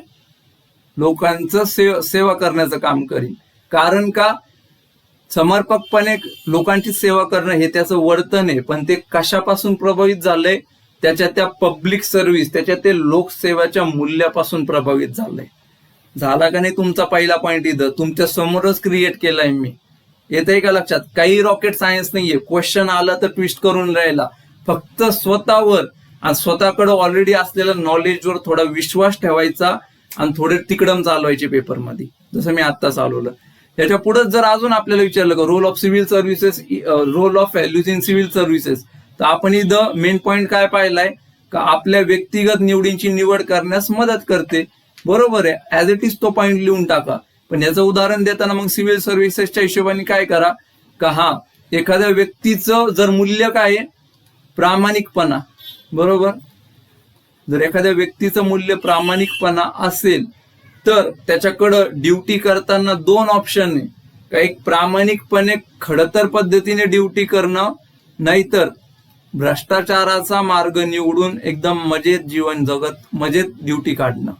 Speaker 1: लोकांचं सेवा करण्याचं काम करीन. कारण का, समर्पकपणे लोकांची सेवा करणं हे त्याचं वर्तन आहे, पण ते कशापासून प्रभावित झालंय, त्याच्या त्या पब्लिक सर्व्हिस, त्याच्या ते लोकसेवाच्या मूल्यापासून प्रभावित झालंय. झाला का नाही तुमचा पहिला पॉइंट, इथं तुमच्या समोरच क्रिएट केलाय मी. येतंय का लक्षात, काही रॉकेट सायन्स नाहीये. क्वेश्चन आला तर ट्विस्ट करून राहिला, फक्त स्वतःवर आणि स्वतःकडे ऑलरेडी असलेल्या नॉलेजवर थोडा विश्वास ठेवायचा आणि थोडे तिकडम चालवायचे पेपरमध्ये, जसं मी आता चालवलं. याच्या पुढे जर अजून आपल्याला विचारलं का, role of civil services, role of values in civil services, तर आपण इथं मेन पॉइंट काय पाहिलाय का, आपल्या व्यक्तिगत निवडींची निवड करण्यास मदत करते, बरोबर आहे. ऍज इट इज तो पॉइंट लिहून टाका. पण याचं उदाहरण देताना मग सिव्हिल सर्व्हिसेसच्या हिशोबाने काय करा का, हा एखाद्या व्यक्तीचं जर मूल्य काय आहे, प्रामाणिकपणा, बरोबर. जर एखाद्या व्यक्तीचं मूल्य प्रामाणिकपणा असेल तर त्याच्याकडं ड्युटी करताना 2 ऑप्शन आहे का, एक प्रामाणिकपणे खडतर पद्धतीने ड्युटी करणं, नाहीतर भ्रष्टाचाराचा मार्ग निवडून एकदम मजेत जीवन जगत मजेत ड्युटी काढणं.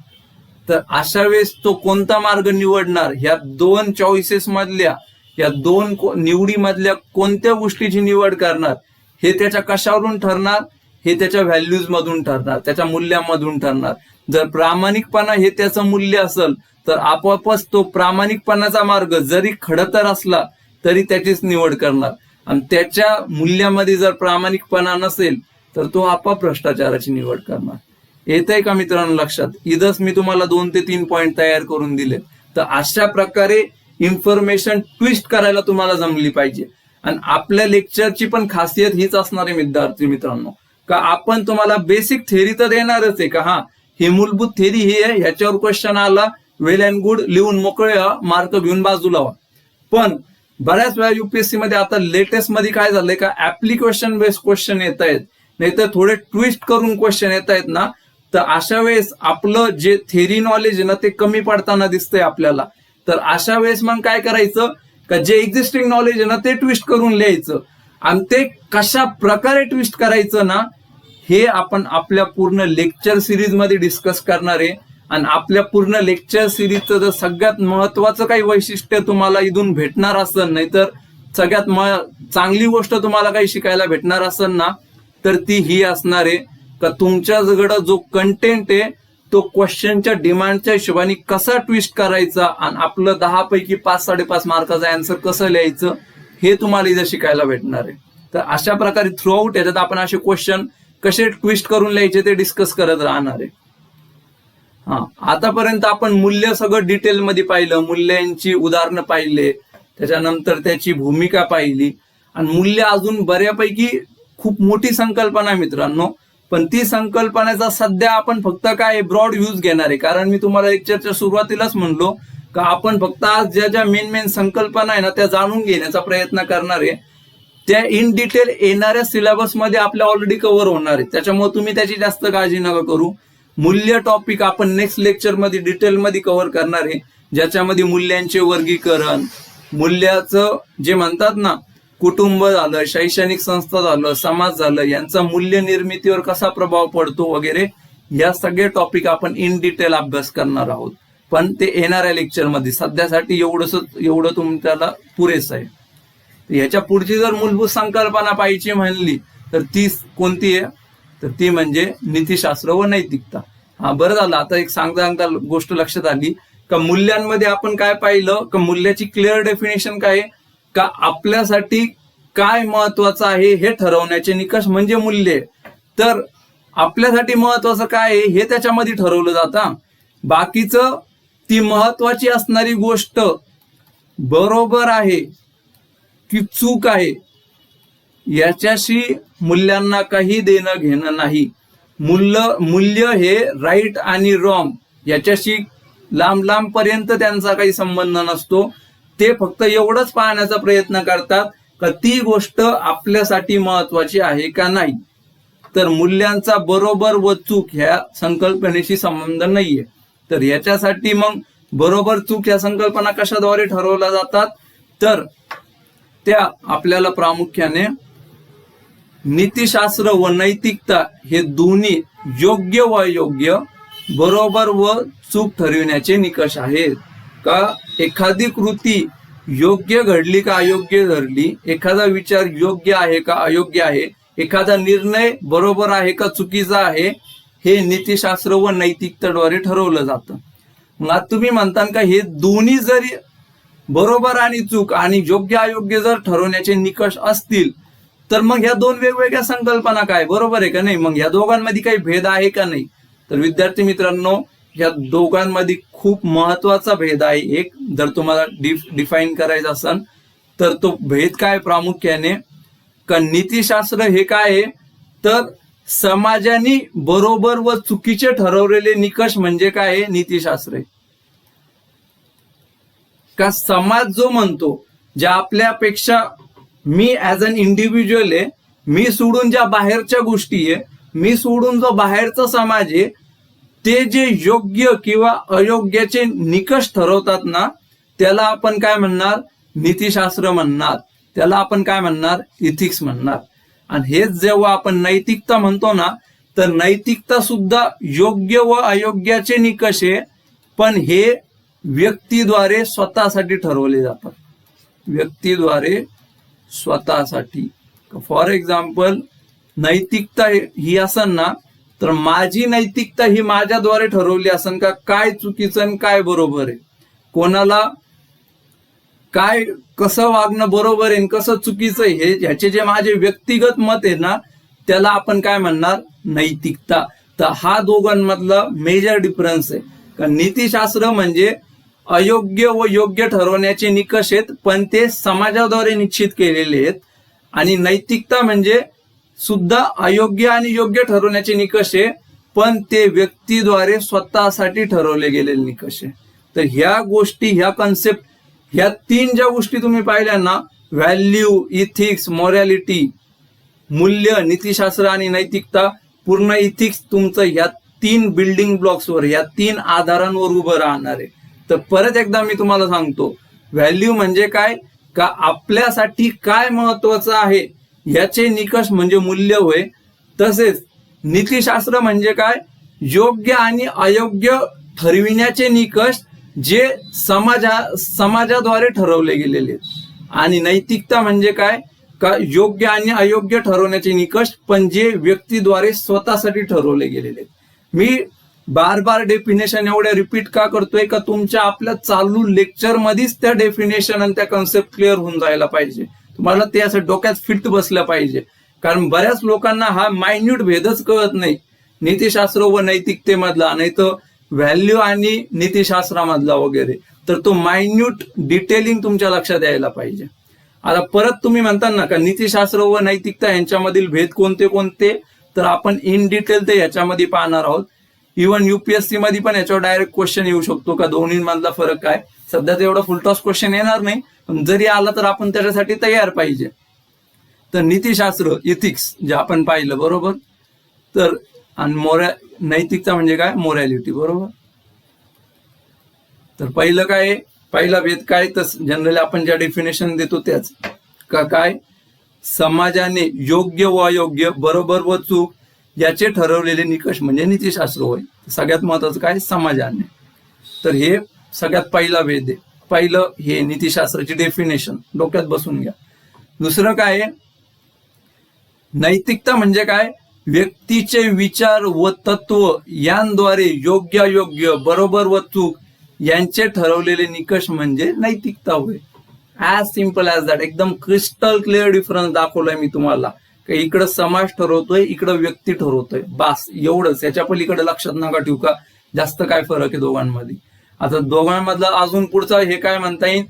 Speaker 1: तर अशा वेळेस तो कोणता मार्ग निवडणार, ह्या 2 चॉईसेस मधल्या, या 2 निवडीमधल्या कोणत्या गोष्टीची निवड करणार, हे त्याच्या कशावरून ठरणार, हे त्याच्या व्हॅल्यूज मधून ठरणार, त्याच्या मूल्यामधून ठरणार. जर प्रामाणिकपणा हे त्याचं मूल्य असेल तर आपोआपच तो प्रामाणिकपणाचा मार्ग जरी खडतर असला तरी त्याचीच निवड करणार. आणि त्याच्या मूल्यामध्ये जर प्रामाणिकपणा नसेल तर तो आपोआप भ्रष्टाचाराची निवड करणार. येतंय का मित्रांनो लक्षात? इथंच मी तुम्हाला 2 ते 3 पॉईंट तयार करून दिले. तर अशा प्रकारे इन्फॉर्मेशन ट्विस्ट करायला तुम्हाला जमली पाहिजे. आणि आपल्या लेक्चरची पण खासियत हीच असणार आहे विद्यार्थी मित्रांनो, का आपण तुम्हाला बेसिक थेरी तर देणारच आहे, का हा ही मूलभूत थेरी ही आहे, ह्याच्यावर क्वेश्चन आला वेल अँड गुड, लिहून मोकळे मार्क घेऊन बाजूला व्हा. पण बऱ्याच वेळा युपीएससी मध्ये आता लेटेस्ट मध्ये काय झालंय का ऍप्लिकेशन बेस्ड क्वेश्चन येत आहेत, नाहीतर थोडे ट्विस्ट करून क्वेश्चन येत आहेत ना, तर अशा वेळेस आपलं जे थेरी नॉलेज आहे ना ते कमी पडताना दिसतंय आपल्याला. तर अशा वेळेस मग काय करायचं का जे एक्झिस्टिंग नॉलेज आहे ना ते ट्विस्ट करून लिहायचं. आणि ते कशा प्रकारे ट्विस्ट करायचं ना हे आपण आपल्या पूर्ण लेक्चर सिरीज मध्ये डिस्कस करणार आहे. आणि आपल्या पूर्ण लेक्चर सिरीजचं जर सगळ्यात महत्वाचं काही वैशिष्ट्य तुम्हाला इथून भेटणार असेल, नाहीतर सगळ्यात चांगली गोष्ट तुम्हाला काही शिकायला भेटणार असेल ना, तर ती ही असणार आहे का तुमच्याकडं जो कंटेंट आहे तो क्वेश्चनच्या डिमांडच्या हिशोबाने कसा ट्विस्ट करायचा आणि आपलं 10 पैकी 5-5.5 मार्काचं आन्सर कसं लिहायचं हे तुम्हाला इथं शिकायला भेटणार आहे. तर अशा प्रकारे थ्रू आउट याच्यात आपण असे क्वेश्चन कसे ट्विस्ट करून लिहायचे ते डिस्कस करत राहणार आहे. आतापर्यंत आपण मूल्य सगळं डिटेलमध्ये पाहिलं, मूल्यांची उदाहरणं पाहिले, त्याच्यानंतर त्याची भूमिका पाहिली. आणि मूल्य अजून बऱ्यापैकी खूप मोठी संकल्पना आहे मित्रांनो, पण ती संकल्पनेचा सध्या आपण फक्त काय ब्रॉड व्ह्यूज घेणार आहे. कारण मी तुम्हाला लेक्चरच्या सुरुवातीलाच म्हणलो का आपण फक्त आज ज्या मेन संकल्पना आहे ना त्या जाणून घेण्याचा प्रयत्न करणार आहे. त्या इन डिटेल येणाऱ्या सिलेबस मध्ये आपल्या ऑलरेडी कव्हर होणार आहे, त्याच्यामुळे तुम्ही त्याची जास्त काळजी नका करू. मूल्य टॉपिक आपण नेक्स्ट लेक्चर मध्ये डिटेलमध्ये कव्हर करणार आहे, ज्याच्यामध्ये मूल्यांचे वर्गीकरण, मूल्याचं जे म्हणतात ना कुटुंब झालं, शैक्षणिक संस्था झालं, समाज झालं, यांचा मूल्य निर्मितीवर कसा प्रभाव पडतो वगैरे या सगळे टॉपिक आपण इन डिटेल अभ्यास करणार आहोत. पण ते येणाऱ्या लेक्चरमध्ये सध्यासाठी एवढं तुमच्याला पुरेसं आहे. ह्याच्या पुढची जर मूलभूत संकल्पना पाहिजे म्हणली तर ती कोणती आहे, तर ती म्हणजे नीतिशास्त्र व नैतिकता. बरं झालं आता एक सांगता गोष्ट लक्षात आली का मूल्यांमध्ये आपण काय पाहिलं का मूल्याची क्लिअर डेफिनेशन काय आहे का आपल्यासाठी काय महत्वाचं आहे हे ठरवण्याचे निकष म्हणजे मूल्य. तर आपल्यासाठी महत्वाचं काय आहे हे त्याच्यामध्ये ठरवलं जातं. बाकीचं ती महत्वाची असणारी गोष्ट बरोबर आहे की चूक आहे याच्याशी मूल्यांना काही देणं घेणं नाही. मूल्य हे राईट आणि रॉंग याच्याशी लांब पर्यंत त्यांचा काही संबंध नसतो. ते फक्त एवढंच पाहण्याचा प्रयत्न करतात का ती गोष्ट आपल्यासाठी महत्वाची आहे का नाही. तर मूल्यांचा बरोबर व चूक ह्या संकल्पनेशी संबंध नाहीये. तर याच्यासाठी मग बरोबर चूक ह्या संकल्पना कशाद्वारे ठरवल्या जातात, तर त्या आपल्याला प्रामुख्याने नीतिशास्त्र व नैतिकता हे दोन्ही योग्य व अयोग्य, बरोबर व चूक ठरविण्याचे निकष आहेत. का एखादी कृती योग्य घडली का अयोग्य घडली, एखादा विचार योग्य आहे का अयोग्य आहे, एखादा निर्णय बरोबर आहे का चुकीचा आहे, हे नीतिशास्त्र व नैतिकतेद्वारे ठरवलं जातं. मग आता तुम्ही म्हणता का हे दोन्ही जरी बरोबर आणि चूक आणि योग्य अयोग्य जर ठरवण्याचे निकष असतील तर मग ह्या दोन वेगवेगळ्या संकल्पना काय, बरोबर आहे का नाही. मग ह्या दोघांमध्ये काही भेद आहे का नाही. तर विद्यार्थी मित्रांनो ह्या दोघांमध्ये खूप महत्वाचा भेद आहे. एक जर तुम्हाला डिफाईन करायचं असेल तर तो भेद काय प्रामुख्याने का नीतिशास्त्र हे काय आहे तर समाजाने बरोबर व चुकीचे ठरवलेले निकष म्हणजे काय आहे नीतिशास्त्र आहे. का समाज जो म्हणतो ज्या आपल्यापेक्षा मी ऍज अन इंडिव्हिज्युअल आहे, मी सोडून ज्या बाहेरच्या गोष्टी आहे, मी सोडून जो बाहेरचा समाज आहे, ते जे योग्य किंवा अयोग्याचे निकष ठरवतात ना त्याला आपण काय म्हणणार नीतिशास्त्र म्हणणार, त्याला आपण काय म्हणणार इथिक्स म्हणणार. आणि हेच जेव्हा आपण नैतिकता म्हणतो ना तर नैतिकता सुद्धा योग्य व अयोग्याचे निकष आहे, पण हे व्यक्तीद्वारे स्वतःसाठी ठरवले जातात, व्यक्तीद्वारे स्वतःसाठी. फॉर एक्झाम्पल नैतिकता ही असेल ना तर माझी नैतिकता ही माझ्याद्वारे ठरवली असेल का काय चुकीचं आणि काय बरोबर आहे, कोणाला काय कसं वागणं बरोबर आहे कसं चुकीचं आहे हे ह्याचे जे माझे व्यक्तिगत मत आहे ना त्याला आपण काय म्हणणार, नैतिकता. तर हा दोघांमधला मेजर डिफरन्स आहे. का नीतिशास्त्र म्हणजे अयोग्य व योग्य ठरवण्याचे निकष आहेत पण ते समाजाद्वारे निश्चित केलेले आहेत, आणि नैतिकता म्हणजे सुद्धा अयोग्य आणि योग्य ठरवण्याचे निकष आहे पण ते व्यक्तीद्वारे स्वतःसाठी ठरवले गेलेले निकष आहे. तर ह्या गोष्टी, ह्या कन्सेप्ट, ह्या तीन ज्या गोष्टी तुम्ही पाहिल्या ना, व्हॅल्यू, इथिक्स, मॉरॅलिटी, मूल्य, नीतिशास्त्र आणि नैतिकता, पूर्ण इथिक्स तुमचं ह्या तीन बिल्डिंग ब्लॉक्सवर, ह्या तीन आधारांवर उभं राहणार आहे. तर परत एकदा मी तुम्हाला सांगतो, व्हॅल्यू म्हणजे काय, का आपल्यासाठी काय महत्वाचं आहे याचे निकष म्हणजे मूल्य होय. तसेच नीतिशास्त्र म्हणजे काय, योग्य आणि अयोग्य ठरविण्याचे निकष जे समाजाद्वारे ठरवले गेलेले आहेत. आणि नैतिकता म्हणजे काय, का योग्य आणि अयोग्य ठरवण्याचे निकष पण जे व्यक्तीद्वारे स्वतःसाठी ठरवले गेलेले आहेत. मी बार बार डेफिनेशन एवढ्या रिपीट का करतोय, का तुमच्या आपल्या चालू लेक्चर मध्येच त्या डेफिनेशन आणि त्या कन्सेप्ट क्लिअर होऊन जायला पाहिजे, तुम्हाला ते असं डोक्यात फिट बसलं पाहिजे. कारण बऱ्याच लोकांना हा मायन्यूट भेदच कळत नाही नीतिशास्त्र व नैतिकतेमधला, नाही तर व्हॅल्यू आणि नीतिशास्त्रामधला वगैरे. तर तो मायन्यूट डिटेलिंग तुमच्या लक्षात यायला पाहिजे. आता परत तुम्ही म्हणता ना का नीतिशास्त्र व नैतिकता यांच्यामधील भेद कोणते कोणते, तर आपण इन डिटेल ते याच्यामध्ये पाहणार आहोत. इव्हन युपीएससी मध्ये पण याच्यावर डायरेक्ट क्वेश्चन येऊ शकतो का दोन्हीमधला फरक काय. सध्या तर एवढा फुलटॉस क्वेश्चन येणार नाही, पण जरी आला तर आपण त्याच्यासाठी तयार पाहिजे. तर नीतिशास्त्र, इथिक्स जे आपण पाहिलं बरोबर, तर आणि नैतिकता म्हणजे काय, मोरॅलिटी बरोबर. तर पहिलं काय, पहिला भेद काय, तर जनरली आपण ज्या डेफिनेशन देतो त्याच का काय, समाजाने योग्य व अयोग्य, बरोबर व चूक याचे ठरवलेले निकष म्हणजे नीतिशास्त्र होय. सगळ्यात महत्वाचं काय, समाजाने. तर हे सगळ्यात पहिला भेद आहे. पहिलं हे नीतिशास्त्राची डेफिनेशन डोक्यात बसून घ्या. दुसरं काय, नैतिकता म्हणजे काय, व्यक्तीचे विचार व तत्व यांद्वारे योग्य अयोग्य, बरोबर व चूक यांचे ठरवलेले निकष म्हणजे नैतिकता होय. As simple as that. एकदम क्रिस्टल क्लिअर डिफरन्स दाखवलाय मी तुम्हाला. इकडं समाज ठरवतोय, इकडं व्यक्ती ठरवतोय, बास एवढंच. याच्या पलीकडे लक्षात नका ठेवू का जास्त काय फरक आहे दोघांमध्ये. आता दोघांमधला अजून पुढचा हे काय म्हणता येईल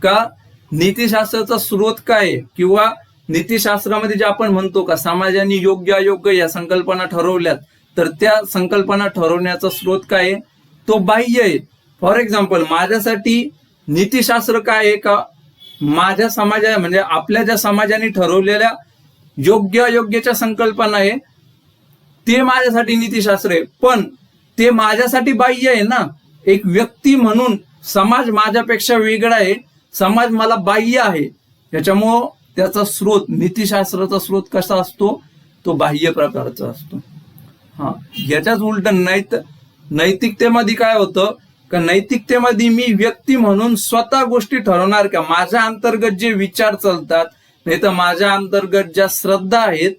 Speaker 1: का, नीतिशास्त्राचा स्रोत काय आहे, किंवा नीतिशास्त्रामध्ये जे आपण म्हणतो का समाजाने योग्य अयोग्य या संकल्पना ठरवल्यात, तर त्या संकल्पना ठरवण्याचा स्रोत काय आहे, तो बाह्य आहे. फॉर एक्झाम्पल माझ्यासाठी नीतिशास्त्र काय आहे, का माझ्या समाजा म्हणजे आपल्या ज्या समाजाने ठरवलेल्या योग्य अयोग्याच्या संकल्पना आहे ते माझ्यासाठी नीतिशास्त्र आहे, पण ते माझ्यासाठी बाह्य आहे ना. एक व्यक्ती म्हणून समाज माझ्यापेक्षा वेगळा आहे, समाज मला बाह्य आहे, त्याच्यामुळं त्याचा स्रोत, नीतिशास्त्राचा स्रोत कसा असतो, तो बाह्य प्रकारचा असतो. हा, याच्याच उलट नैतिकतेमध्ये काय होतं का, नैतिकतेमध्ये मी व्यक्ती म्हणून स्वतः गोष्टी ठरवणार का, माझ्या अंतर्गत जे विचार चालतात, नाही तर माझ्या अंतर्गत ज्या श्रद्धा आहेत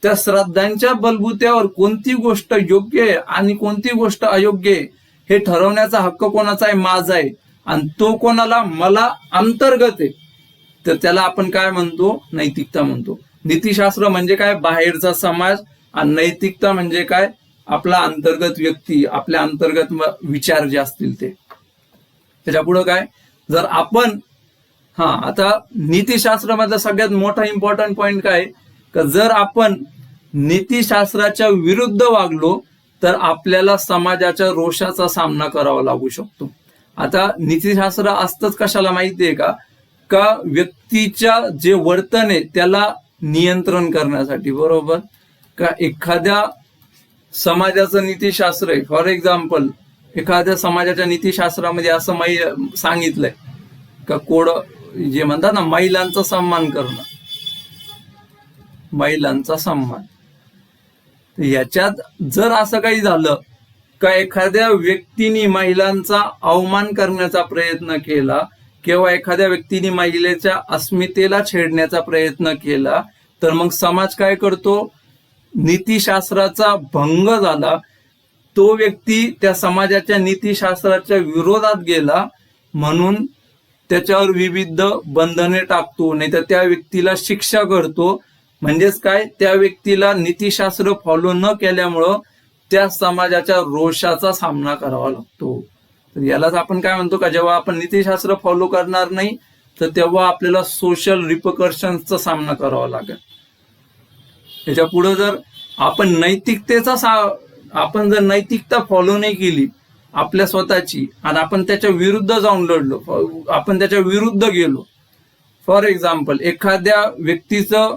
Speaker 1: त्या श्रद्धांच्या बलबुत्यावर कोणती गोष्ट योग्य आहे आणि कोणती गोष्ट अयोग्य आहे हे ठरवण्याचा हक्क कोणाचा आहे, माझा आहे. आणि तो कोणाला, मला अंतर्गत आहे. तर त्याला आपण काय म्हणतो, नैतिकता म्हणतो. नीतिशास्त्र म्हणजे काय, बाहेरचा समाज, आणि नैतिकता म्हणजे काय, आपला अंतर्गत व्यक्ती, आपल्या अंतर्गत विचार जे असतील ते. त्याच्या पुढे काय, जर आपण आता नीतिशास्त्रामधला सगळ्यात मोठा इम्पॉर्टंट पॉइंट काय, का जर आपण नीतिशास्त्राच्या विरुद्ध वागलो तर आपल्याला समाजाच्या रोषाचा सामना करावा लागू शकतो. आता नीतिशास्त्र असतंच कशाला माहितीये का, का व्यक्तीच्या जे वर्तन आहे त्याला नियंत्रण करण्यासाठी बरोबर. का एखाद्या समाजाचं नीतिशास्त्र आहे, फॉर एक्झाम्पल एखाद्या समाजाच्या नीतिशास्त्रामध्ये असं सांगितलंय का, कोड जे म्हणतात ना महिलांचा सन्मान करणं, महिलांचा सन्मान. याच्यात जर असं काही झालं का एखाद्या व्यक्तीने महिलांचा अवमान करण्याचा प्रयत्न केला किंवा एखाद्या व्यक्तीने महिलेच्या अस्मितेला छेडण्याचा प्रयत्न केला, तर मग समाज काय करतो, नीतिशास्त्राचा भंग झाला, तो व्यक्ती त्या समाजाच्या नीतिशास्त्राच्या विरोधात गेला म्हणून त्याच्यावर विविध बंधने टाकतो, नाही तर त्या व्यक्तीला शिक्षा करतो. म्हणजेच काय, त्या व्यक्तीला नीतिशास्त्र फॉलो न केल्यामुळं त्या समाजाच्या रोषाचा सामना करावा लागतो. तर यालाच आपण काय म्हणतो का, जेव्हा आपण नीतिशास्त्र फॉलो करणार नाही तर तेव्हा आपल्याला सोशल रिपकर्शन्सचा सामना करावा लागेल. त्याच्या पुढे जर आपण आपण जर नैतिकता फॉलो नाही केली आपल्या स्वतःची, आणि आपण त्याच्या विरुद्ध जाऊन लढलो, आपण त्याच्या विरुद्ध गेलो. फॉर एक्झाम्पल, एखाद्या व्यक्तीचं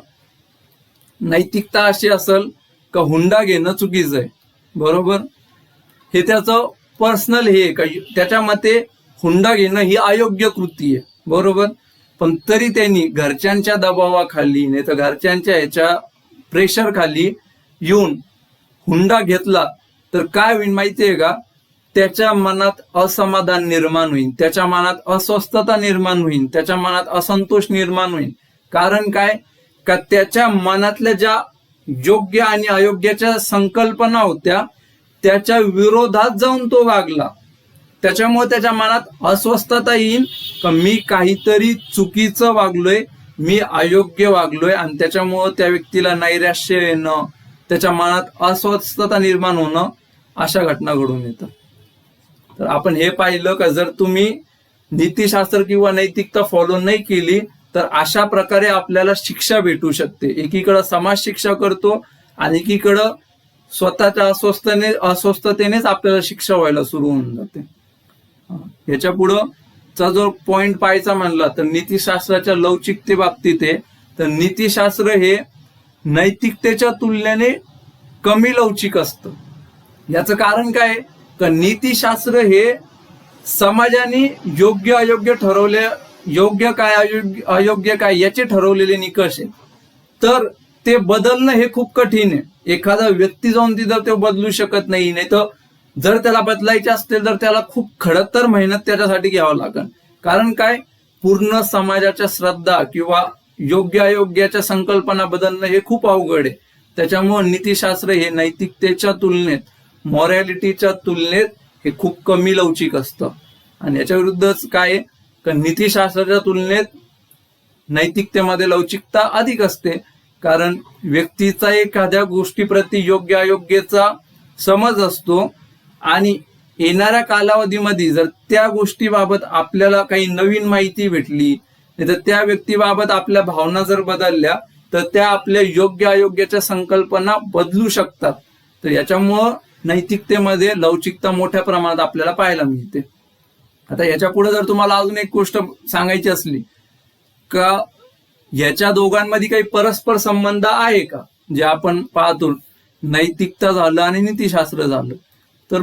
Speaker 1: नैतिकता अशी असेल का हुंडा घेणं चुकीचं आहे, बरोबर, हे त्याचं पर्सनल हे का, त्याच्या मते हुंडा घेणं ही अयोग्य कृती आहे, बरोबर, पण तरी त्यांनी घरच्यांच्या दबावाखाली नाही तर घरच्यांच्या ह्याच्या प्रेशर खाली येऊन हुंडा घेतला तर काय होईल माहितीये का, त्याच्या मनात असमाधान निर्माण होईल, त्याच्या मनात अस्वस्थता निर्माण होईल, त्याच्या मनात असंतोष निर्माण होईल. कारण काय का, त्याच्या मनातल्या ज्या योग्य आणि अयोग्याच्या संकल्पना होत्या त्याच्या विरोधात जाऊन तो वागला. त्याच्यामुळे त्याच्या मनात अस्वस्थता येईल का, मी काहीतरी चुकीचं वागलोय, मी अयोग्य वागलोय, आणि त्याच्यामुळं त्या व्यक्तीला नैराश्य येणं, त्याच्या मनात अस्वस्थता निर्माण होणं, अशा घटना घडून येतात. तर आपण हे पाहिलं का, जर तुम्ही नीतिशास्त्र किंवा नैतिकता फॉलो नाही केली तर अशा प्रकारे आपल्याला शिक्षा भेटू शकते. एकीकडं समाज शिक्षा करतो आणि एकीकडं स्वतःच्या अस्वस्थतेनेच आपल्याला शिक्षा व्हायला सुरू होऊन जाते. याच्या पुढंचा जो पॉइंट पाहायचा म्हणला तर नीतिशास्त्राच्या लवचिकते बाबतीत आहे. तर नीतिशास्त्र हे नैतिकतेच्या तुलनेने कमी लवचिक असतं. याचं कारण काय का, नीतिशास्त्र हे समाजाने योग्य अयोग्य ठरवले, योग्य काय अयोग्य काय याचे ठरवलेले निकष आहे. तर ते बदलणं हे खूप कठीण आहे. एखादा व्यक्ती जाऊन तिथं ते बदलू शकत नाही, नाही तर जर त्याला बदलायचे असतील तर त्याला खूप खडतर मेहनत त्याच्यासाठी घ्यावं लागेल. कारण काय, पूर्ण समाजाच्या श्रद्धा किंवा योग्य अयोग्याच्या संकल्पना बदलणं हे खूप अवघड आहे. त्याच्यामुळे नीतिशास्त्र हे नैतिकतेच्या तुलनेत, मॉरॅलिटीच्या तुलनेत हे खूप कमी लवचिक असतं. आणि याच्या विरुद्धच काय, नीतिशास्त्राच्या तुलनेत नैतिकतेमध्ये लवचिकता अधिक असते. कारण व्यक्तीचा एखाद्या गोष्टीप्रती योग्य अयोग्याचा समज असतो आणि येणाऱ्या कालावधीमध्ये जर त्या गोष्टीबाबत आपल्याला काही नवीन माहिती भेटली, नाही तर त्या व्यक्तीबाबत आपल्या भावना जर बदलल्या तर त्या आपल्या योग्य अयोग्याच्या संकल्पना बदलू शकतात. तर याच्यामुळं नैतिकतेमध्ये लवचिकता मोठ्या प्रमाणात आपल्याला पाहायला मिळते. आता याच्या पुढे जर तुम्हाला अजून एक गोष्ट सांगायची असली का, याच्या दोघांमध्ये काही परस्पर संबंध आहे का, जे आपण पाहतो नैतिकता झालं आणि नीतिशास्त्र झालं, तर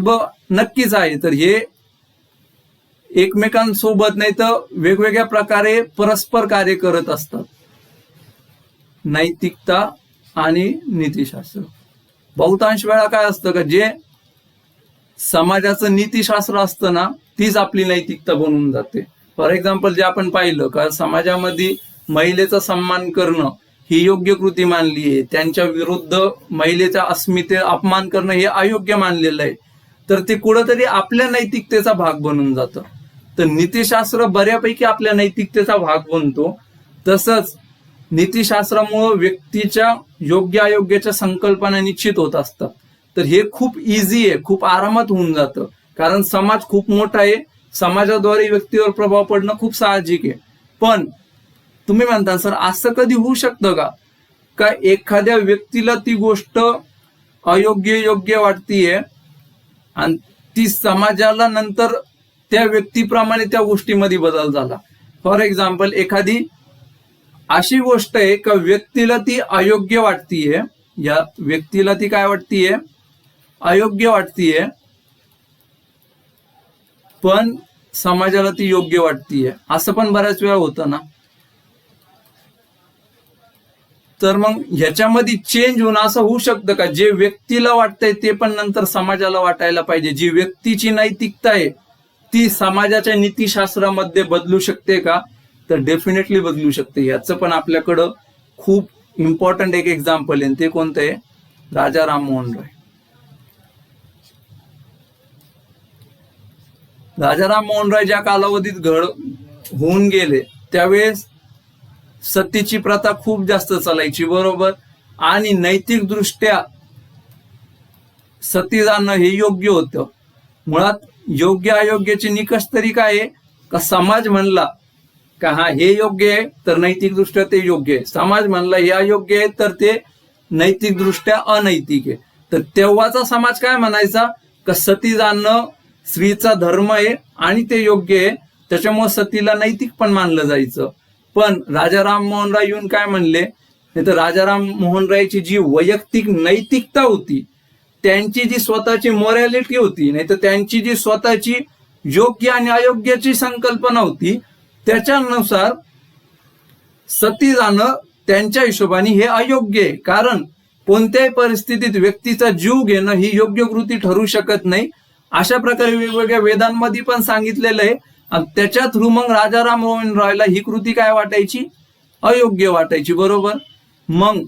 Speaker 1: नक्कीच आहे. तर हे एकमेकांसोबत नाही तर वेगवेगळ्या प्रकारे परस्पर कार्य करत असतात, नैतिकता आणि नीतिशास्त्र. बहुतांश वेळा काय असतं का, जे समाजाचं नीतिशास्त्र असतं ना तीच आपली नैतिकता बनून जाते. फॉर एक्झाम्पल, जे आपण पाहिलं का, समाजामध्ये महिलेचा सन्मान करणं ही योग्य कृती मानली आहे, त्यांच्या विरुद्ध महिलेच्या अस्मितेचा अपमान करणं हे अयोग्य मानलेलं आहे, तर ते कुठंतरी आपल्या नैतिकतेचा भाग बनून जातं. तर नीतिशास्त्र बऱ्यापैकी आपल्या नैतिकतेचा भाग बनतो. तसंच नीतिशास्त्रामुळे व्यक्तीच्या योग्य अयोग्याच्या संकल्पना निश्चित होत असतात. तर हे खूप इझी आहे, खूप आरामात होऊन जातं. कारण समाज खूप मोठा आहे, समाजाद्वारे व्यक्तीवर प्रभाव पडणं खूप साहजिक आहे. पण तुम्ही म्हणता सर असं कधी होऊ शकतं का एखाद्या व्यक्तीला ती गोष्ट अयोग्य योग्य वाटतीये आणि ती समाजाला नंतर त्या व्यक्तीप्रमाणे त्या गोष्टीमध्ये बदल झाला. फॉर एक्झाम्पल, एखादी अशी गोष्ट आहे का व्यक्तीला ती अयोग्य वाटतीये, या व्यक्तीला ती काय वाटतीये, अयोग्य वाटतीये, पण समाजाला ती योग्य वाटतीये. असं पण बऱ्याच वेळा होतं ना. तर मग ह्याच्यामध्ये चेंज होणं असं होऊ शकतं का, जे व्यक्तीला वाटतंय ते पण नंतर समाजाला वाटायला पाहिजे, जी व्यक्तीची नैतिकता आहे ती समाजाच्या नीतिशास्त्रामध्ये बदलू शकते का, तर डेफिनेटली बदलू शकते. याचं पण आपल्याकडं खूप इम्पॉर्टंट एक एक्झाम्पल आहे, ते कोणतं आहे, राजा राममोहन रॉय. राजा राममोहन रॉय ज्या कालावधीत होऊन गेले त्यावेळेस सतीची प्रथा खूप जास्त चालायची, बरोबर. आणि नैतिक दृष्ट्या सती जाणं हे योग्य होतं. मुळात योग्य अयोग्याचे निकष तरी काय आहे का, समाज म्हणला का हा हे योग्य आहे तर नैतिक दृष्ट्या ते योग्य आहे, समाज म्हणला हे अयोग्य आहे तर ते नैतिक दृष्ट्या अनैतिक आहे. तर तेव्हाचा समाज काय म्हणायचा का सती जाणं स्त्रीचा धर्म आहे आणि ते योग्य आहे, त्याच्यामुळे सतीला नैतिक पण मानलं जायचं. पण राजा राममोहन राय येऊन काय म्हणले, नाही तर राजा राममोहन रायची जी वैयक्तिक नैतिकता होती, त्यांची जी स्वतःची मॉरॅलिटी होती, नाही तर त्यांची जी स्वतःची योग्य आणि अयोग्याची संकल्पना होती, त्याच्यानुसार सती जाणं त्यांच्या हिशोबाने हे अयोग्य आहे. कारण कोणत्याही परिस्थितीत व्यक्तीचा जीव घेणं ही योग्य कृती ठरू शकत नाही, अशा प्रकारे वेगवेगळ्या वेदांमध्ये पण सांगितलेलं आहे. आणि त्याच्या थ्रू मग राजा राममोहन रॉयला ही कृती काय वाटायची, अयोग्य वाटायची, बरोबर. मग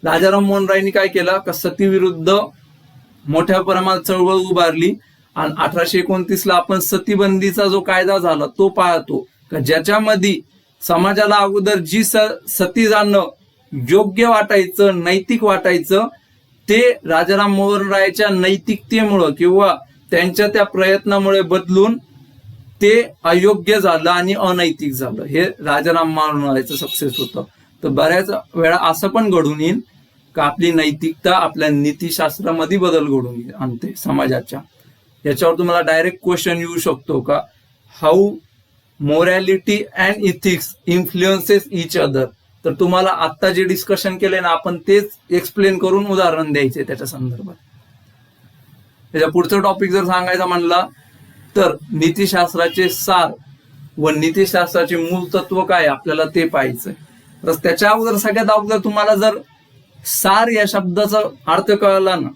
Speaker 1: राजा राममोहन रायनी काय केलं का सती विरुद्ध मोठ्या प्रमाणात चळवळ उभारली. आणि 1829ला आपण सतीबंदीचा जो कायदा झाला तो पाहतो का ज्याच्यामध्ये समाजाला अगोदर जी सती जाणं योग्य वाटायचं, नैतिक वाटायचं, ते राजा राममोहन रायच्या नैतिकतेमुळं किंवा त्यांच्या त्या प्रयत्नामुळे बदलून ते अयोग्य झालं आणि अनैतिक झालं. हे राजा राममोहन रायचं सक्सेस होतं. तर बऱ्याच वेळा असं पण घडून येईल का आपली नैतिकता आपल्या नीतिशास्त्रामध्ये बदल घडून आणते समाजाच्या. याच्यावर तुम्हाला डायरेक्ट क्वेश्चन येऊ शकतो का, how morality and ethics influences each other. तर तुम्हाला आता जे डिस्कशन केले ना आपण तेच एक्सप्लेन करून उदाहरण द्यायचे त्याच्या संदर्भात. त्याच्या पुढचं टॉपिक जर सांगायचा म्हणला तर नीतिशास्त्राचे सार व नीतिशास्त्राचे मूल तत्व काय आपल्याला ते पाहायचंय. तर त्याच्या अगोदर सगळ्यात अगोदर तुम्हाला जर सार या शब्दाचा अर्थ कळला ना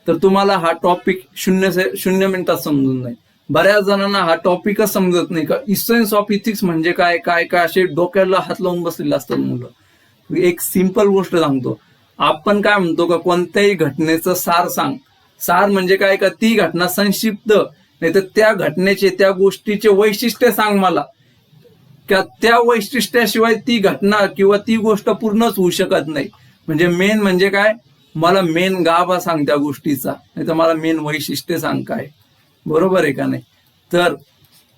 Speaker 1: तर तुम्हाला हा टॉपिक शून्य मिनिटात समजून नाही. बऱ्याच जणांना हा टॉपिकच समजत नाही का इसेन्स ऑफ इथिक्स म्हणजे काय काय काय असे डोक्याला हात लावून बसलेले असतात मुलं. एक सिंपल गोष्ट सांगतो, आपण काय म्हणतो का कोणत्याही घटनेचं सार सांग. सार म्हणजे काय का ती घटना संक्षिप्त, नाही तर त्या घटनेचे त्या गोष्टीचे वैशिष्ट्य सांग मला, का त्या वैशिष्ट्याशिवाय ती घटना किंवा ती गोष्ट पूर्णच होऊ शकत नाही. म्हणजे मेन म्हणजे काय, मला मेन गाभा सांग त्या गोष्टीचा, नाही तर मला मेन वैशिष्ट्य सांग काय, बरोबर आहे का नाही. तर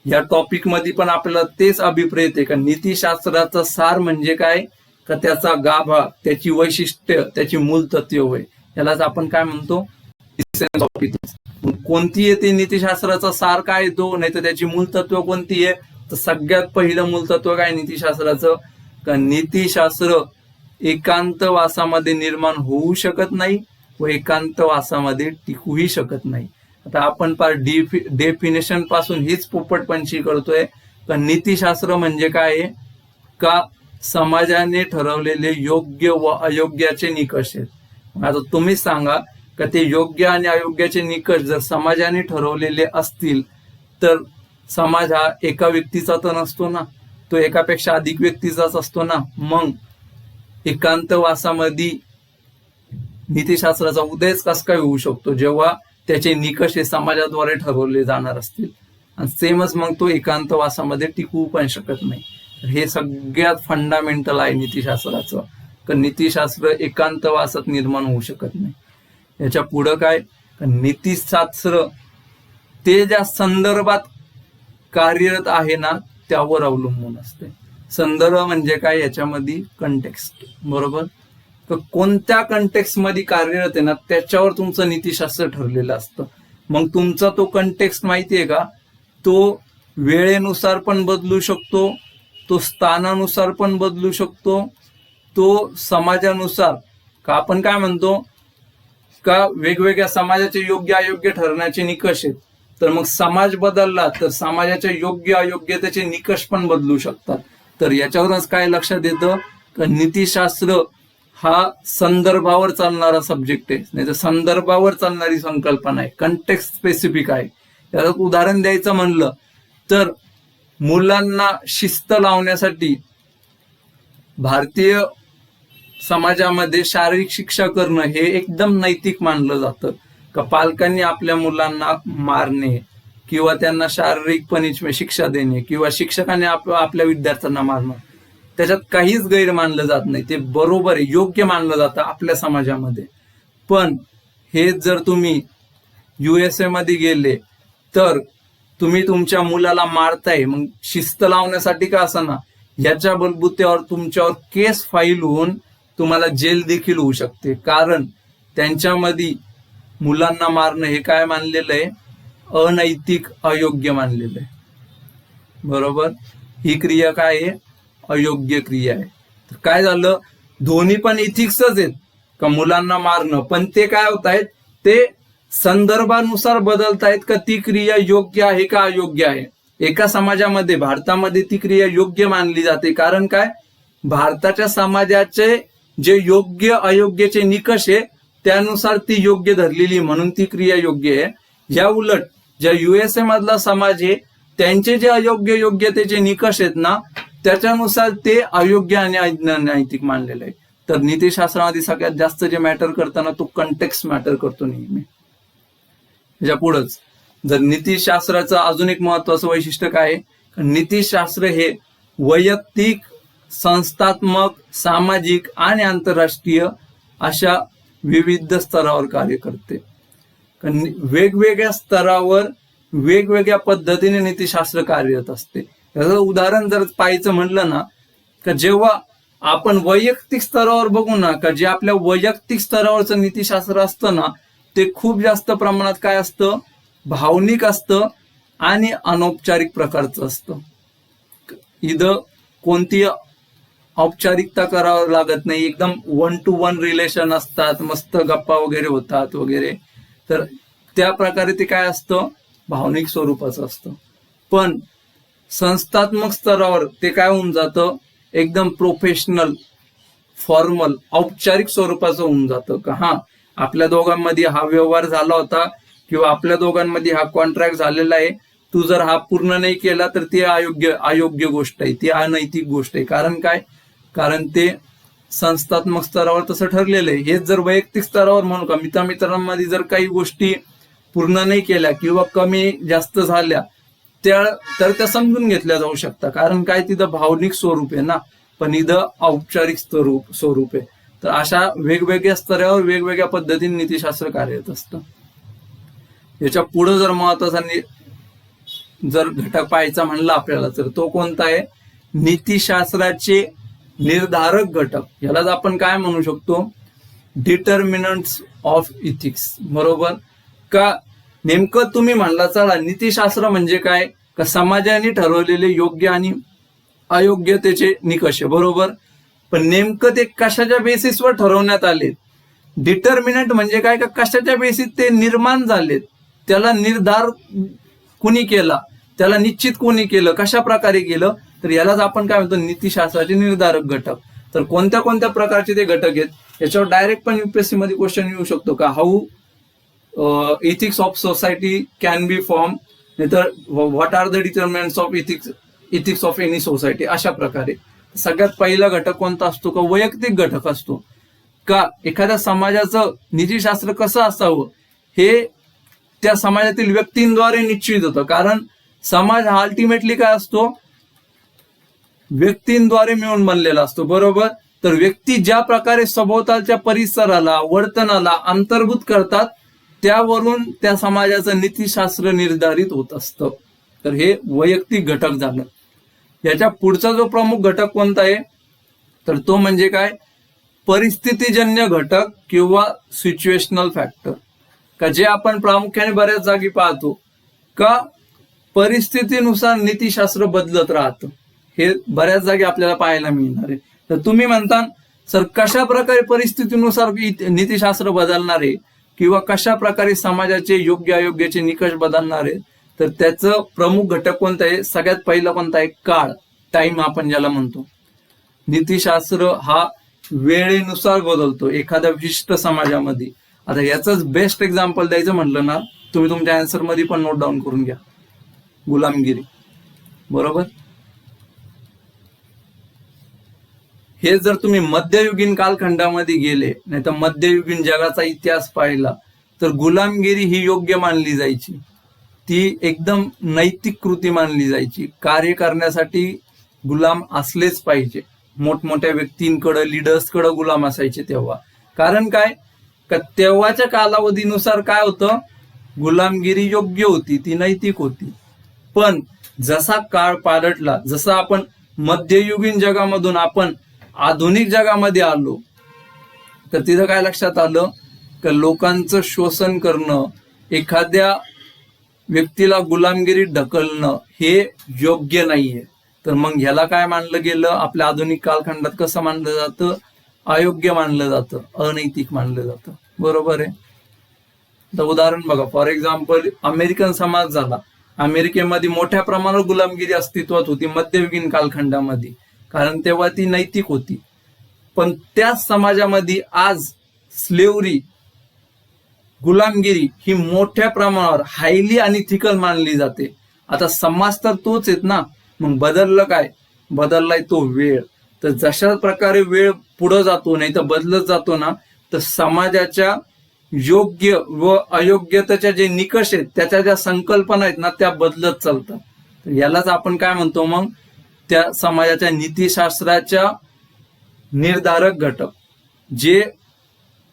Speaker 1: या टॉपिक मध्ये पण आपल्याला तेच अभिप्रेत आहे का नीतिशास्त्राचा सार म्हणजे काय का त्याचा गाभा, त्याची वैशिष्ट्य, त्याची मूल तत्व होय, यालाच आपण काय म्हणतो इसेन्स ऑफ इथिक्स. कोणती येते नीतिशास्त्राचा सार काय येतो, नाही तर त्याची मूल तत्व कोणती आहे. तर सगळ्यात पहिलं मूल तत्व काय नीतिशास्त्राचं का नीतिशास्त्र एकांतवासामध्ये निर्माण होऊ शकत नाही व एकांतवासामध्ये टिकूही शकत नाही. आता आपण पार डेफिनेशन पासून हीच पोपटपंची करतोय का नीतिशास्त्र म्हणजे काय आहे का समाजाने ठरवलेले योग्य व अयोग्याचे निकष आहेत. आता तुम्हीच सांगा का ते योग्य आणि अयोग्याचे निकष जर समाजाने ठरवलेले असतील तर समाज हा एका व्यक्तीचा तर नसतो ना, तो एकापेक्षा अधिक व्यक्तीचाच असतो ना. मग एकांतवासामध्ये नीतिशास्त्राचा उदयच कस काय होऊ शकतो जेव्हा त्याचे निकष हे समाजाद्वारे ठरवले जाणार असतील. आणि सेमच मग तो एकांतवासामध्ये टिकवू पण शकत नाही. हे सगळ्यात फंडामेंटल आहे नीतिशास्त्राचं, तर नीतिशास्त्र एकांतवासात निर्माण होऊ शकत नाही. याच्या पुढं काय, नीतिशास्त्र ते ज्या संदर्भात कार्यरत आहे ना त्यावर अवलंबून असते. संदर्भ म्हणजे काय, याच्यामध्ये कंटेक्स्ट, बरोबर. तर कोणत्या कंटेक्स्ट मध्ये कार्यरत आहे ना त्याच्यावर तुमचं नीतिशास्त्र ठरलेलं असतं. मग तुमचा तो कंटेक्स्ट माहितीये का, तो वेळेनुसार पण बदलू शकतो, तो स्थानानुसार पण बदलू शकतो, तो समाजानुसार का आपण काय म्हणतो का वेगवेगळ्या समाजाचे योग्य अयोग्य ठरण्याचे निकष आहेत. तर मग समाज बदलला तर समाजाच्या योग्य अयोग्यतेचे निकष पण बदलू शकतात. तर याच्यावरच काय लक्षात येतं का नीतिशास्त्र हा संदर्भावर चालणारा सब्जेक्ट आहे, नाही तर संदर्भावर चालणारी संकल्पना आहे, कंटेक्स्ट स्पेसिफिक आहे. याला उदाहरण द्यायचं म्हणलं तर मुलांना शिस्त लावण्यासाठी भारतीय समाजामध्ये शारीरिक शिक्षा करणं हे एकदम नैतिक मानलं जातं का पालकांनी आपल्या मुलांना मारणे किंवा त्यांना शारीरिक पनिशमेंट शिक्षा देणे किंवा शिक्षकांनी आपल्या विद्यार्थ्यांना मारणं त्याच्यात काहीच गैर मानलं जात नाही, ते बरोबर आहे, योग्य मानलं जातं आपल्या समाजामध्ये. पण हे जर तुम्ही USA मध्ये गेले तर तुम्ही तुमच्या मुलाला मारताय, मग शिस्त लावण्यासाठी का असना याच्या बलबुत्यावर तुमच्यावर केस फाईल होऊन तुम्हाला जेल देखील होऊ शकते. कारण त्यांच्यामध्ये मुलांना मारणं हे काय मानलेलं आहे, अनैतिक, अयोग्य मानलेलं आहे. बरोबर, ही क्रिया काय आहे, अयोग्य क्रिया आहे. तर काय झालं, दोन्ही पण इथिक्सच आहेत का मुलांना मारणं, पण ते काय होत आहेत, ते संदर्भानुसार बदलतायत का ती क्रिया योग्य आहे का अयोग्य आहे. एका समाजामध्ये, भारतामध्ये ती क्रिया योग्य मानली जाते. कारण काय, भारताच्या समाजाचे जे योग्य अयोग्याचे निकष आहे त्यानुसार ती योग्य धरलेली, म्हणून ती क्रिया योग्य आहे. या उलट ज्या USA मधला समाज आहे त्यांचे जे अयोग्य योग्यतेचे निकष आहेत ना त्याच्यानुसार ते अयोग्य आणि अनैतिक मानलेलं आहे. तर नीतिशास्त्रामध्ये सगळ्यात जास्त जे मॅटर करताना तो कंटेक्स्ट मॅटर करतो नेहमी. त्याच्या पुढंच जर नीतिशास्त्राचं अजून एक महत्वाचं वैशिष्ट्य काय आहे, नीतिशास्त्र हे वैयक्तिक, संस्थात्मक, सामाजिक आणि आंतरराष्ट्रीय अशा विविध स्तरावर कार्य करते. वेगवेगळ्या स्तरावर वेगवेगळ्या पद्धतीने नीतिशास्त्र कार्यरत असते. याचं उदाहरण जर पाहायचं म्हणलं ना, का जेव्हा आपण वैयक्तिक स्तरावर बघू ना, का जे आपल्या वैयक्तिक स्तरावरचं नीतिशास्त्र असतं ना ते खूप जास्त प्रमाणात काय असतं, भावनिक असतं आणि अनौपचारिक प्रकारचं असतं. इथं कोणती औपचारिकता करावं लागत नाही, एकदम 1 to 1 रिलेशन असतात, मस्त गप्पा वगैरे होतात वगैरे. तर त्या प्रकारे ते काय असतं, भावनिक स्वरूपाचं असतं. पण संस्थात्मक स्तरावर ते काय होऊन जातं, एकदम प्रोफेशनल, फॉर्मल, औपचारिक स्वरूपाचं होऊन जातं. का हा आपल्या दोघांमध्ये हा व्यवहार झाला होता किंवा आपल्या दोघांमध्ये हा कॉन्ट्रॅक्ट झालेला आहे, तू जर हा पूर्ण नाही केला तर ती अयोग्य गोष्ट आहे, ती अनैतिक गोष्ट आहे. कारण काय, कारण ते संस्थात्मक स्तरावर तसं ठरलेलं आहे. हेच जर वैयक्तिक स्तरावर म्हणू का, मित्रांमध्ये जर काही गोष्टी पूर्ण नाही केल्या किंवा कमी जास्त झाल्या तर त्या समजून घेतल्या जाऊ शकतात. कारण काय, तिथं भावनिक स्वरूप आहे ना, पण इथं औपचारिक स्वरूप आहे. तर अशा वेगवेगळ्या स्तरावर वेगवेगळ्या पद्धतीने नीतिशास्त्र कार्यरत असतं. याच्या पुढे जर महत्वाचा जर घटक पाहायचा म्हणला आपल्याला तर तो कोणता आहे, नीतिशास्त्राचे निर्धारक घटक. यालाच आपण काय म्हणू शकतो, डिटर्मिनंट्स ऑफ इथिक्स. बरोबर का, नेमकं तुम्ही म्हणला चला नीतिशास्त्र म्हणजे काय, का समाजाने ठरवलेले योग्य आणि अयोग्यतेचे निकष आहे. बरोबर, पण नेमकं ते कशाच्या बेसिसवर ठरवण्यात आले. डिटर्मिनंट म्हणजे काय, का कशाच्या बेसिस ते निर्माण झालेत, त्याला निर्धार कुणी केला, त्याला निश्चित कोणी केलं, कशा प्रकारे केलं, तर यालाच आपण काय म्हणतो, नीतिशास्त्राचे निर्धारक घटक. तर कोणत्या कोणत्या प्रकारचे ते घटक आहेत, याच्यावर डायरेक्ट पण UPSC मध्ये क्वेश्चन येऊ शकतो का, how ethics of society can be formed, नाहीतर what are the determinants of ethics of any society. अशा प्रकारे सगळ्यात पहिला घटक कोणता असतो, का वैयक्तिक घटक असतो. का एखाद्या समाजाचं नीतिशास्त्र कसं असावं हे त्या समाजातील व्यक्तींद्वारे निश्चित होतं. कारण समाज हा अल्टिमेटली काय असतो, व्यक्तींद्वारे मिळून बनलेला असतो. बरोबर, तर व्यक्ती ज्या प्रकारे सभोवतालच्या परिसराला, वर्तनाला अंतर्भूत करतात त्यावरून त्या समाजाचं नीतिशास्त्र निर्धारित होत असतं. तर हे वैयक्तिक घटक झालं. याच्या पुढचा जो प्रमुख घटक कोणता आहे, तर तो म्हणजे काय, परिस्थितीजन्य घटक किंवा सिच्युएशनल फॅक्टर. का जे आपण प्रामुख्याने बऱ्याच जागी पाहतो का परिस्थितीनुसार नीतिशास्त्र बदलत राहतं, हे बऱ्याच जागी आपल्याला पाहायला मिळणार आहे. तर तुम्ही म्हणता सर कशा प्रकारे परिस्थितीनुसार नीतिशास्त्र बदलणार आहे किंवा कशा प्रकारे समाजाचे योग्य अयोग्याचे निकष बदलणार आहे, तर त्याचं प्रमुख घटक कोणता आहे, सगळ्यात पहिला कोणता आहे, काळ, टाइम आपण ज्याला म्हणतो. नीतिशास्त्र हा वेळेनुसार बदलतो एखाद्या विशिष्ट समाजामध्ये. आता याचंच बेस्ट एक्झाम्पल द्यायचं म्हटलं ना, तुम्ही तुमच्या आन्सर मध्ये पण नोट डाऊन करून घ्या, गुलामगिरी. बरोबर, हे जर तुम्ही मध्ययुगीन कालखंडामध्ये गेले, नाही तर मध्ययुगीन जगाचा इतिहास पाहिला, तर गुलामगिरी ही योग्य मानली जायची, ती एकदम नैतिक कृती मानली जायची. कार्य करण्यासाठी गुलाम असलेच पाहिजे. मोठमोठ्या व्यक्तींकडे, लिडर्सकडे गुलाम असायचे तेव्हा. कारण काय, का तेव्हाच्या कालावधीनुसार काय होतं, गुलामगिरी योग्य होती, ती नैतिक होती. पण जसा काळ पालटला, जसा आपण मध्ययुगीन जगामधून आपण आधुनिक जगामध्ये आलो, तर तिथं काय लक्षात आलं का लोकांचं शोषण करणं, एखाद्या व्यक्तीला गुलामगिरीत ढकलणं हे योग्य नाहीये. तर मग ह्याला काय मानलं गेलं, आपल्या आधुनिक कालखंडात कसं मानलं जातं, अयोग्य मानलं जातं, अनैतिक मानलं जातं. बरोबर आहे. तर उदाहरण बघा, फॉर एक्झाम्पल अमेरिकन समाज झाला. अमेरिकेमध्ये मोठ्या प्रमाणात गुलामगिरी अस्तित्वात होती मध्ययुगीन कालखंडामध्ये, कारण तेव्हा ती नैतिक होती. पण त्याच समाजामध्ये आज स्लेव्हरी, गुलामगिरी ही मोठ्या प्रमाणावर हायली अनइथिकल मानली जाते. आता समाज तर तोच आहेत ना, मग बदललं काय, बदललाय तो वेळ. तर जशा प्रकारे वेळ पुढे जातो, नाही तर बदलत जातो ना, तर समाजाच्या योग्य व अयोग्यतेच्या जे निकष आहेत, त्याच्या ज्या संकल्पना आहेत ना, त्या बदलत चालतात. तर यालाच आपण काय म्हणतो, मग त्या समाजाच्या नीतिशास्त्राच्या निर्धारक घटक, जे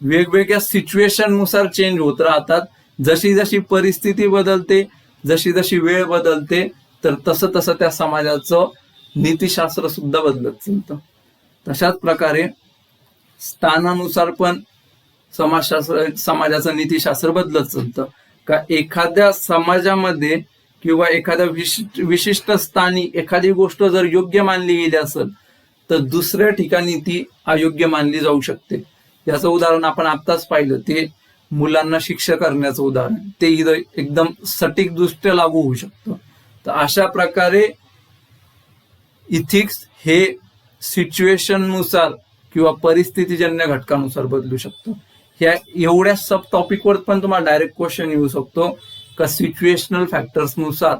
Speaker 1: वेगवेगळ्या सिच्युएशन नुसार चेंज होत राहतात. जशी जशी परिस्थिती बदलते, जशी जशी वेळ बदलते, तर तसं तसं त्या समाजाचं नीतिशास्त्र सुद्धा बदलत चालतं. तशाच प्रकारे स्थानानुसार पण समाजाचं नीतिशास्त्र बदलत चालतं. का एखाद्या समाजामध्ये किंवा एखाद्या विशिष्ट स्थानी एखादी गोष्ट जर योग्य मानली गेली असेल, तर दुसऱ्या ठिकाणी ती अयोग्य मानली जाऊ शकते. याचं उदाहरण आपण आत्ताच पाहिलं, ते मुलांना शिक्षा करण्याचं उदाहरण, ते एकदम सटीक दृष्ट्या लागू होऊ शकतं. तर अशा प्रकारे इथिक्स हे सिच्युएशननुसार किंवा परिस्थितीजन्य घटकानुसार बदलू शकतो. ह्या एवढ्या सब टॉपिकवर पण तुम्हाला डायरेक्ट क्वेश्चन येऊ शकतो का सिच्युएशनल फॅक्टर्सनुसार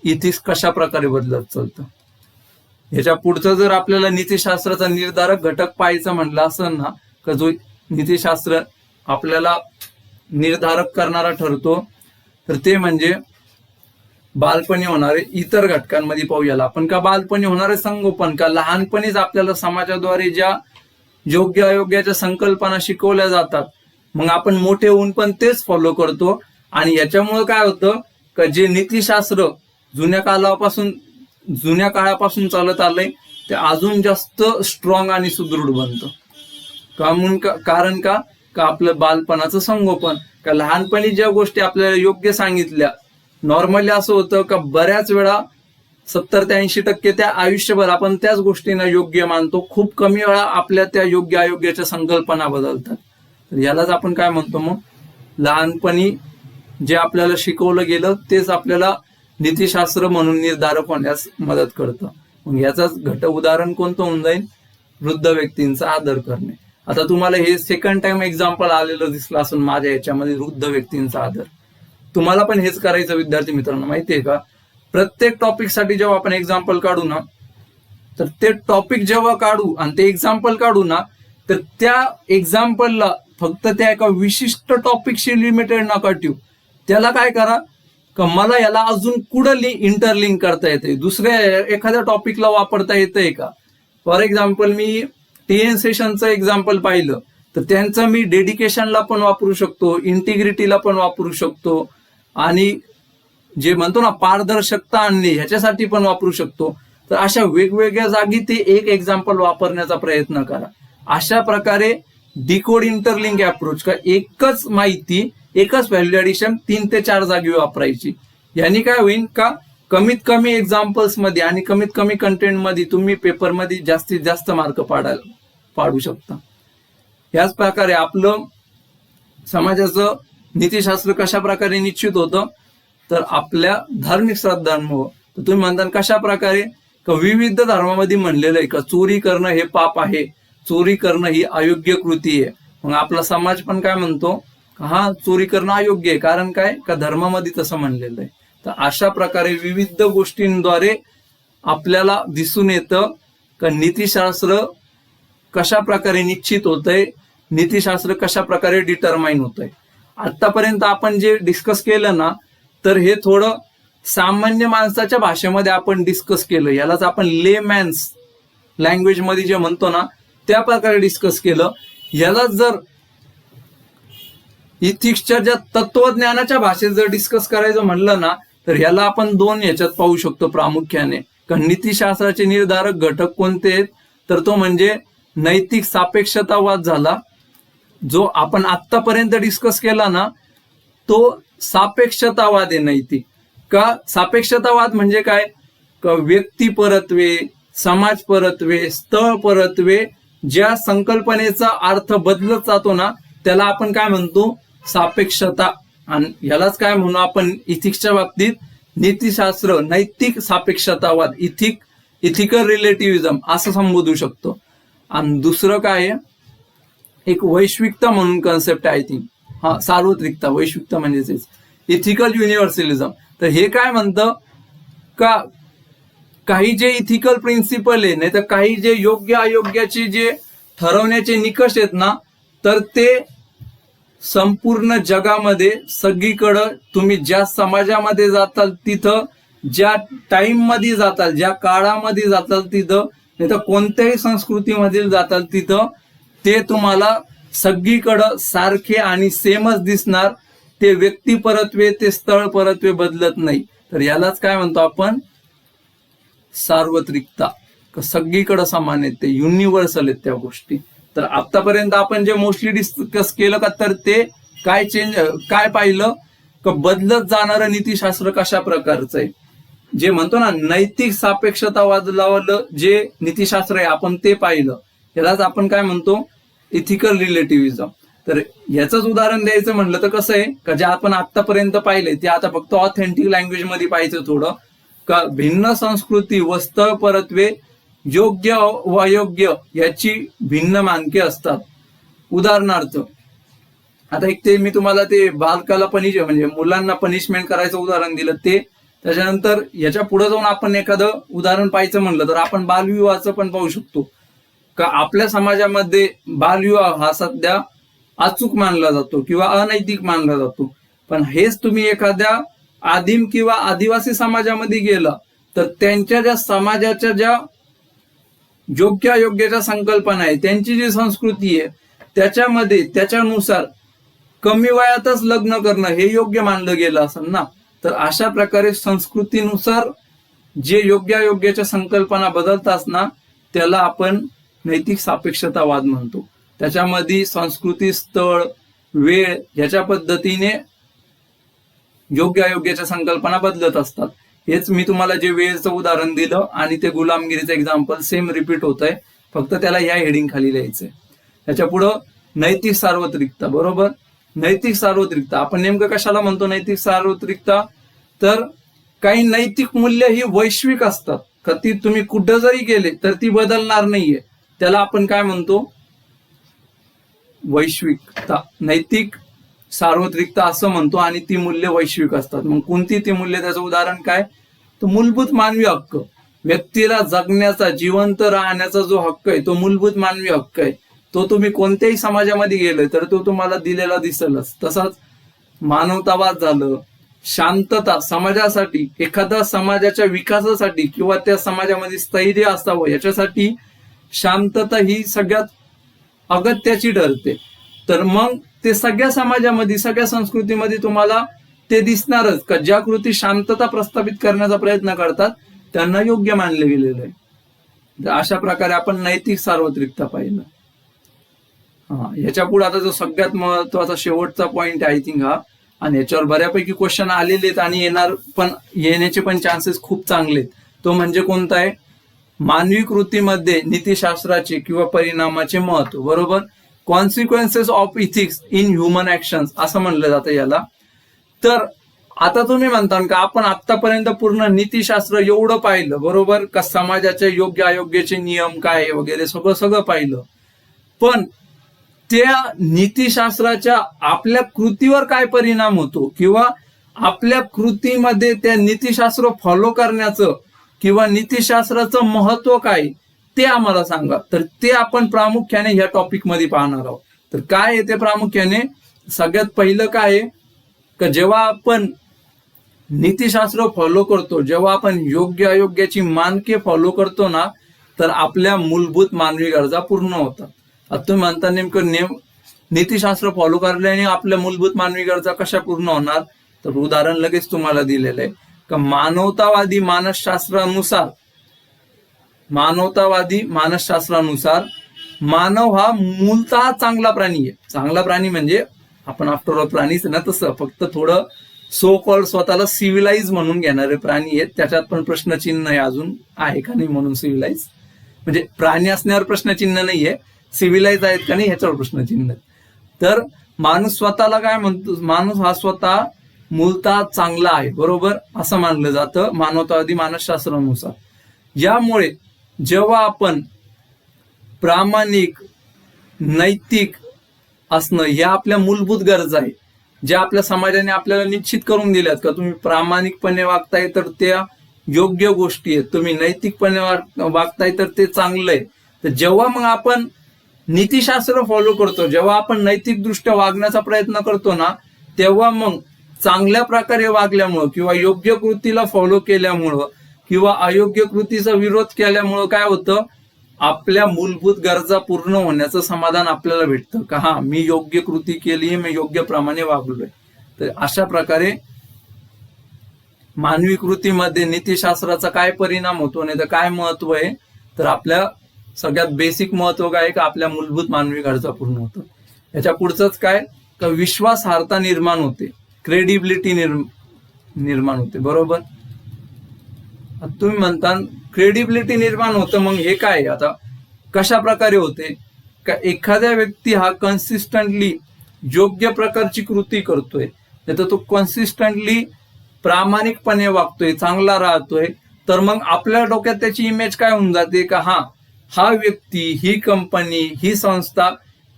Speaker 1: इथिक्स कशा प्रकारे बदलत चालतं. ह्याच्या पुढचं जर आपल्याला नीतिशास्त्राचा निर्धारक घटक पाहायचं म्हणलं असेल ना, का जो नीतिशास्त्र आपल्याला निर्धारक करणारा ठरतो, तर ते म्हणजे बालपणी होणारे इतर घटकांमध्ये पाहूया आपण. का बालपणी होणारे संगोपन, का लहानपणीच आपल्याला समाजाद्वारे ज्या योग्य अयोग्याच्या संकल्पना शिकवल्या जातात, मग आपण मोठे होऊन पण तेच फॉलो करतो. आणि याच्यामुळे काय होतं का जे नीतिशास्त्र जुन्या काळापासून चालत आलंय, ते अजून जास्त स्ट्रॉंग आणि सुदृढ बनतं. कारण का आपलं बालपणाचं संगोपन, का लहानपणी ज्या गोष्टी आपल्याला योग्य सांगितल्या, नॉर्मली असं होतं का बऱ्याच वेळा 70 ते 80% त्या आयुष्यभर आपण त्याच गोष्टींना योग्य मानतो. खूप कमी वेळा आपल्या त्या योग्य अयोग्याच्या संकल्पना बदलतात. तर यालाच आपण काय म्हणतो, मग लहानपणी जे आपल्याला शिकवलं गेलं तेच आपल्याला नीतिशास्त्र म्हणून निर्धारक होण्यास मदत करतं. मग याचाच उदाहरण कोणतं होऊन जाईल, वृद्ध व्यक्तींचा आदर करणे. आता तुम्हाला हे सेकंड टाइम एक्झाम्पल आलेलं दिसलं असून माझ्या याच्यामध्ये, वृद्ध व्यक्तींचा आदर. तुम्हाला पण हेच करायचं विद्यार्थी मित्रांनो, माहितीये का, प्रत्येक टॉपिकसाठी जेव्हा आपण एक्झाम्पल काढू ना, तर ते टॉपिक जेव्हा काढू आणि ते एक्झाम्पल काढू ना, तर त्या एक्झाम्पलला फक्त त्या एका विशिष्ट टॉपिकशी लिमिटेड नका ठेवू. त्याला काय करा का मला याला अजून कुठं इंटरलिंक करता येते, दुसऱ्या एखाद्या टॉपिकला वापरता येतंय का. फॉर एक्झाम्पल मी TN सेशनचं एक्झाम्पल पाहिलं, तर त्यांचं मी डेडिकेशनला पण वापरू शकतो, इंटिग्रिटीला पण वापरू शकतो, आणि जे म्हणतो ना पारदर्शकता आणणे ह्याच्यासाठी पण वापरू शकतो. तर अशा वेगवेगळ्या जागी ते एक एक्झाम्पल वापरण्याचा प्रयत्न करा. अशा प्रकारे डिकोड इंटरलिंक अप्रोच, का एकच माहिती, एकच व्हॅल्यू ऍडिशन 3 ते 4 जागी वापरायची. यांनी काय होईल का कमीत कमी एक्झाम्पल्स मध्ये आणि कमीत कमी कंटेंट मध्ये तुम्ही पेपरमध्ये जास्तीत जास्त मार्क पाडू शकता. याच प्रकारे आपलं समाजाचं नीतिशास्त्र कशा प्रकारे निश्चित होतं, तर आपल्या धार्मिक श्रद्धांमुळे. तर तुम्ही म्हणता कशा प्रकारे, का विविध धर्मामध्ये म्हणलेलं आहे का चोरी करणं हे पाप आहे, चोरी करणं ही अयोग्य कृती आहे. मग आपला समाज पण काय म्हणतो, हा चोरी करणं अयोग्य आहे, कारण काय का धर्मामध्ये तसं म्हणलेलं आहे. तर अशा प्रकारे विविध गोष्टींद्वारे आपल्याला दिसून येतं का नीतिशास्त्र कशा प्रकारे निश्चित होतंय, नीतिशास्त्र कशा प्रकारे डिटरमाइन होतंय. आतापर्यंत आपण जे डिस्कस केलं ना, तर हे थोडं सामान्य माणसाच्या भाषेमध्ये आपण डिस्कस केलं. यालाच आपण लेमॅन्स लँग्वेज मध्ये जे म्हणतो ना, त्या प्रकारे डिस्कस केलं. यालाच जर इथिक्सच्या ज्या तत्वज्ञानाच्या भाषेत जर डिस्कस करायचं म्हणलं ना, तर ह्याला आपण दोन ह्याच्यात पाहू शकतो प्रामुख्याने. कारण नीतिशास्त्राचे निर्धारक घटक कोणते आहेत, तर तो म्हणजे नैतिक सापेक्षतावाद झाला. जो आपण आतापर्यंत डिस्कस केला ना, तो सापेक्षतावाद आहे नैतिक. का सापेक्षतावाद म्हणजे काय, का व्यक्ती परत्वे, समाज परत्वे, स्थळ परत्वे, ज्या संकल्पनेचा अर्थ बदलत जातो ना, त्याला आपण काय म्हणतो, सापेक्षता. आणि यालाच काय म्हणू आपण इथिक्सच्या बाबतीत, नीतिशास्त्र नैतिक सापेक्षतावाद, इथिकल रिलेटिव्हिझम असं संबोधू शकतो. आणि दुसरं काय आहे, एक वैश्विकता म्हणून कन्सेप्ट आहे, आय थिंक सार्वत्रिकता, वैश्विकता म्हणजेच इथिकल युनिव्हर्सलिझम. तर हे काय म्हणतं का काही जे इथिकल प्रिन्सिपल आहे, नाही तर काही जे योग्य अयोग्याचे जे ठरवण्याचे निकष आहेत ना, तर ते संपूर्ण जगामध्ये सगळीकडं तुम्ही ज्या समाजामध्ये जाताल तिथं, ज्या टाइम मध्ये जाताल, ज्या काळामध्ये जाताल तिथं, नाही तर कोणत्याही संस्कृतीमध्ये जाताल तिथं, ते तुम्हाला सगळीकडं सारखे आणि सेमच दिसणार. ते व्यक्ती परत्वे, ते स्थळ परत्वे बदलत नाही. तर यालाच काय म्हणतो आपण, सार्वत्रिकता. सगळीकडे समान आहेत, ते युनिव्हर्सल आहेत त्या गोष्टी. तर आतापर्यंत आपण जे मोस्टली डिस्कस केलं का, तर ते काय पाहिलं का, बदलत जाणारं नीतिशास्त्र कशा प्रकारचं आहे. जे म्हणतो ना नैतिक सापेक्षतावादाला जे नीतिशास्त्र आहे आपण ते पाहिलं. यालाच आपण काय म्हणतो, इथिकल रिलेटिव्हिझम. तर याचंच उदाहरण द्यायचं म्हणलं तर कसं आहे का, जे आपण आतापर्यंत पाहिलंय ते आता फक्त ऑथेंटिक लँग्वेज मध्ये पाहायचं थोडं. का भिन्न संस्कृती व स्थळ परत्वे, योग्य व अयोग्य याची भिन्न मानके असतात. उदाहरणार्थ आता एक ते मी तुम्हाला ते बालकाला म्हणजे मुलांना पनिशमेंट करायचं उदाहरण दिलं ते. त्याच्यानंतर याच्या पुढे जाऊन आपण एखादं उदाहरण पाहायचं म्हणलं तर आपण बालविवाहाचं पण पाहू शकतो. का आपल्या समाजामध्ये बालविवाह हा सध्या अचूक मानला जातो किंवा अनैतिक मानला जातो. पण हेच तुम्ही एखाद्या आदिम किंवा आदिवासी समाजामध्ये गेला तर त्यांच्या ज्या समाजाच्या ज्या योग्य अयोग्याच्या संकल्पना आहे, त्यांची जी संस्कृती आहे, त्याच्यामध्ये त्याच्यानुसार कमी वयातच लग्न करणं हे योग्य मानलं गेलं असेल ना. तर अशा प्रकारे संस्कृतीनुसार जे योग्य अयोग्याच्या संकल्पना बदलतात ना, त्याला आपण नैतिक सापेक्षतावाद म्हणतो. त्याच्यामध्ये संस्कृती, स्थळ, वेळ याच्या पद्धतीने योग्य अयोग्याच्या संकल्पना बदलत असतात. हेच मी तुम्हाला जे वेळेचं उदाहरण दिलं आणि ते गुलामगिरीचं एक्झाम्पल सेम रिपीट होत आहे, फक्त त्याला या हेडिंग खाली लिहायचंय. त्याच्या पुढं नैतिक सार्वत्रिकता. बरोबर, नैतिक सार्वत्रिकता आपण नेमकं कशाला म्हणतो नैतिक सार्वत्रिकता, तर काही नैतिक मूल्य ही वैश्विक असतात. का ती तुम्ही कुठं जरी गेले तर ती बदलणार नाहीये. त्याला आपण काय म्हणतो, वैश्विकता. नैतिक सार्वत्रिकता असं म्हणतो आणि ती मूल्य वैश्विक असतात. मग कोणती ती मूल्य, त्याचं उदाहरण काय, तर मूलभूत मानवी हक्क. व्यक्तीला जगण्याचा, जिवंत राहण्याचा जो हक्क आहे तो मूलभूत मानवी हक्क आहे. तो तुम्ही कोणत्याही समाजामध्ये गेले तर तो तुम्हाला दिलेला दिसेलच. तसाच मानवतावाद झालं, शांतता समाजासाठी, एखाद्या समाजाच्या विकासासाठी किंवा त्या समाजामध्ये स्थैर्य असावं याच्यासाठी शांतता ही सगळ्यात अगत्याची ठरते. तर मग ते सगळ्या समाजामध्ये, सगळ्या संस्कृतीमध्ये तुम्हाला ते दिसणारच का ज्या कृती शांतता प्रस्थापित करण्याचा प्रयत्न करतात त्यांना योग्य मानले गेलेलं आहे. अशा प्रकारे आपण नैतिक सार्वत्रिकता पाहिलं. याच्या पुढे आता जो सगळ्यात महत्वाचा शेवटचा पॉइंट आहे आय थिंक हा, आणि याच्यावर बऱ्यापैकी क्वेश्चन आलेले आहेत आणि येण्याचे पण चान्सेस खूप चांगले आहेत. तो म्हणजे कोणता आहे, मानवी कृतीमध्ये नीतिशास्त्राचे किंवा परिणामाचे महत्व. बरोबर, consequences of ethics in human actions असं म्हणलं जातं याला. तर आता तुम्ही म्हणता का आपण आतापर्यंत पूर्ण नीतिशास्त्र एवढं पाहिलं, बरोबर, का समाजाचे योग्य अयोग्याचे नियम काय वगैरे सगळं पाहिलं, पण त्या नीतिशास्त्राच्या आपल्या कृतीवर काय परिणाम होतो किंवा आपल्या कृतीमध्ये त्या नीतिशास्त्र फॉलो करण्याचं किंवा नीतिशास्त्राचं महत्व काय ते आम्हाला सांगा. तर ते आपण प्रामुख्याने ह्या टॉपिक मध्ये पाहणार आहोत. तर काय आहे ते प्रामुख्याने, सगळ्यात पहिलं काय आहे का जेव्हा आपण नीतिशास्त्र फॉलो करतो, जेव्हा आपण योग्य अयोग्याची मानके फॉलो करतो ना, तर आपल्या मूलभूत मानवी गरजा पूर्ण होतात. आता तुम्ही म्हणता नेमकं नीतिशास्त्र फॉलो करल्याने आपल्या मूलभूत मानवी गरजा कशा पूर्ण होणार, तर उदाहरण लगेच तुम्हाला दिलेलं आहे का मानवतावादी मानसशास्त्रानुसार मानव हा मूलतः चांगला प्राणी आहे. चांगला प्राणी म्हणजे आपण आफ्टर ऑल प्राणीच ना, तसं फक्त थोडं सो कॉल्ड स्वतःला सिव्हिलाइज म्हणून घेणारे प्राणी आहेत. त्याच्यात पण प्रश्नचिन्ह आहे, अजून आहे का नाही म्हणून सिव्हिलाइज म्हणजे प्राणी असण्यावर प्रश्नचिन्ह नाहीये, सिव्हिलाइज आहेत का नाही ह्याच्यावर प्रश्नचिन्ह. तर माणूस स्वतःला काय म्हणतो, माणूस हा स्वतः मूलतः चांगला आहे, बरोबर असं मानलं जातं मानवतावादी मानसशास्त्रानुसार. यामुळे जेव्हा आपण प्रामाणिक नैतिक असणं ह्या आपल्या मूलभूत गरजा आहे, ज्या आपल्या समाजाने आपल्याला निश्चित करून दिल्यात का तुम्ही प्रामाणिकपणे वागताय तर त्या योग्य गोष्टी आहेत, तुम्ही नैतिकपणे वागताय तर ते चांगलं आहे. तर जेव्हा मग आपण नीतिशास्त्र फॉलो करतो, जेव्हा आपण नैतिकदृष्ट्या वागण्याचा प्रयत्न करतो ना, तेव्हा मग चांगल्या प्रकारे वागल्यामुळं किंवा योग्य कृतीला फॉलो केल्यामुळं किंवा अयोग्य कृतीचा विरोध केल्यामुळं काय होतं, आपल्या मूलभूत गरजा पूर्ण होण्याचं समाधान आपल्याला भेटतं का हा मी योग्य कृती केली, मी योग्य प्रमाणे वागलोय. तर अशा प्रकारे मानवी कृतीमध्ये नीतिशास्त्राचा काय परिणाम होतो, नाही तर काय महत्व आहे, तर आपल्या सगळ्यात बेसिक महत्व काय का आपल्या मूलभूत मानवी गरजा पूर्ण होतं. याच्या पुढचंच काय का विश्वासार्हता निर्माण होते, क्रेडिबिलिटी निर्माण होते, बरोबर. तुम्ही म्हणता क्रेडिबिलिटी निर्माण होतं, मग हे काय आता कशा प्रकारे होते का एखाद्या व्यक्ती हा कन्सिस्टंटली योग्य प्रकारची कृती करतोय, नाही तर तो कन्सिस्टंटली प्रामाणिकपणे वागतोय, चांगला राहतोय, तर मग आपल्या डोक्यात त्याची इमेज काय होऊन जाते का हा व्यक्ती, ही कंपनी, ही संस्था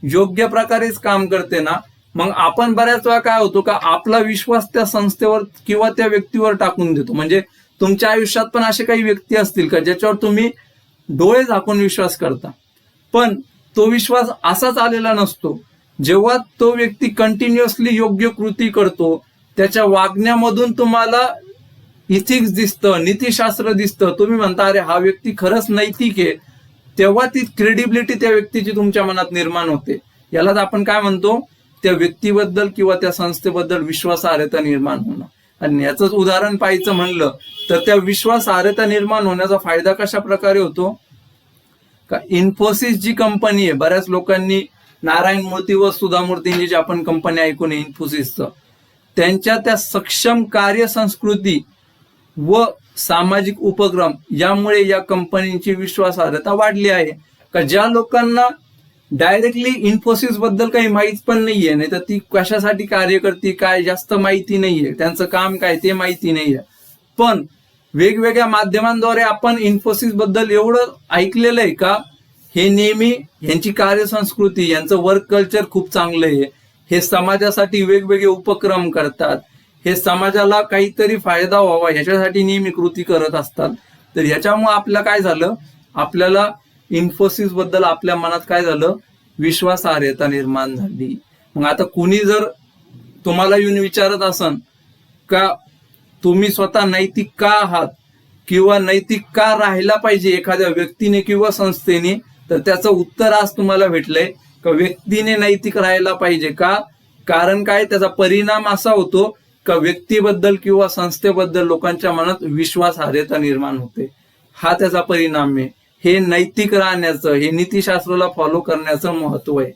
Speaker 1: योग्य प्रकारेच काम करते ना. मग आपण बऱ्याच वेळा काय होतो का आपला विश्वास त्या संस्थेवर किंवा त्या व्यक्तीवर टाकून देतो. म्हणजे तुमच्या आयुष्यात पण असे काही व्यक्ती असतील का ज्याच्यावर तुम्ही डोळे झाकून विश्वास करता, पण तो विश्वास असाच आलेला नसतो. जेव्हा तो व्यक्ती कंटिन्युअसली योग्य कृती करतो, त्याच्या वागण्यामधून तुम्हाला इथिक्स दिसतं, नीतिशास्त्र दिसतं, तुम्ही म्हणता अरे हा व्यक्ती खरंच नैतिक आहे, तेव्हा ती क्रेडिबिलिटी त्या व्यक्तीची तुमच्या मनात निर्माण होते. यालाच आपण काय म्हणतो, त्या व्यक्तीबद्दल किंवा त्या संस्थेबद्दल विश्वासार्हता निर्माण होणं. आणि याचंच उदाहरण पाहायचं म्हणलं तर त्या विश्वासार्हता निर्माण होण्याचा फायदा कशा प्रकारे होतो का इन्फोसिस जी कंपनी आहे, बऱ्याच लोकांनी नारायण मूर्ती व सुधा मूर्तींची जी आपण कंपनी ऐकून इन्फोसिसचं, त्यांच्या त्या सक्षम कार्यसंस्कृती व सामाजिक उपक्रम यामुळे या कंपनीची विश्वासार्हता वाढली आहे. का ज्या लोकांना डायरेक्टली इन्फोसिस बद्दल काही माहित पण नाहीये, नाही तर ती कशासाठी कार्य करते काय जास्त माहिती नाहीये, त्यांचं काम काय ते माहिती नाहीये, पण वेगवेगळ्या माध्यमांद्वारे आपण इन्फोसिस बद्दल एवढं ऐकलेलं आहे का हे नेहमी यांची कार्यसंस्कृती, यांचं वर्क कल्चर खूप चांगलं आहे, हे समाजासाठी वेगवेगळे उपक्रम करतात, हे समाजाला काहीतरी फायदा व्हावा ह्याच्यासाठी नेहमी कृती करत असतात. तर ह्याच्यामुळे आपलं काय झालं, आपल्याला इन्फोसिस बद्दल आपल्या मनात काय झालं, विश्वासार्हता निर्माण झाली. मग आता कुणी जर तुम्हाला येऊन विचारत असन का तुम्ही स्वतः नैतिक का आहात किंवा नैतिक का राहायला पाहिजे एखाद्या व्यक्तीने किंवा संस्थेने, तर त्याचं उत्तर आज तुम्हाला भेटलंय का व्यक्तीने नैतिक राहायला पाहिजे. का कारण काय, त्याचा परिणाम असा होतो का व्यक्तीबद्दल किंवा संस्थेबद्दल लोकांच्या मनात विश्वासार्हता निर्माण होते, हा त्याचा परिणाम आहे. हे नैतिक राहण्याचं, हे नीतिशास्त्राला फॉलो करण्याचं महत्व आहे.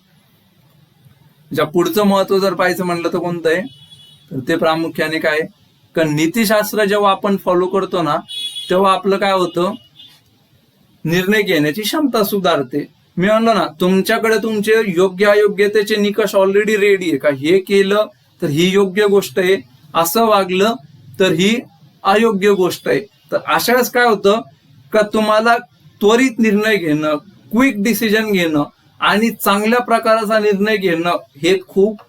Speaker 1: ज्या पुढचं महत्व जर पाहायचं म्हणलं तर कोणतं आहे, तर ते प्रामुख्याने काय का नीतिशास्त्र जेव्हा आपण फॉलो करतो ना, तेव्हा आपलं काय होतं, निर्णय घेण्याची क्षमता सुधारते. मी म्हणलो ना, तुमच्याकडे तुमचे योग्य अयोग्यतेचे निकष ऑलरेडी रेडी आहे का हे केलं तर ही योग्य गोष्ट आहे, असं वागलं तर ही अयोग्य गोष्ट आहे. तर अशा वेळेस काय होतं का तुम्हाला त्वरित निर्णय घेणं, क्विक डिसिजन घेणं आणि चांगल्या प्रकाराचा निर्णय घेणं हे खूप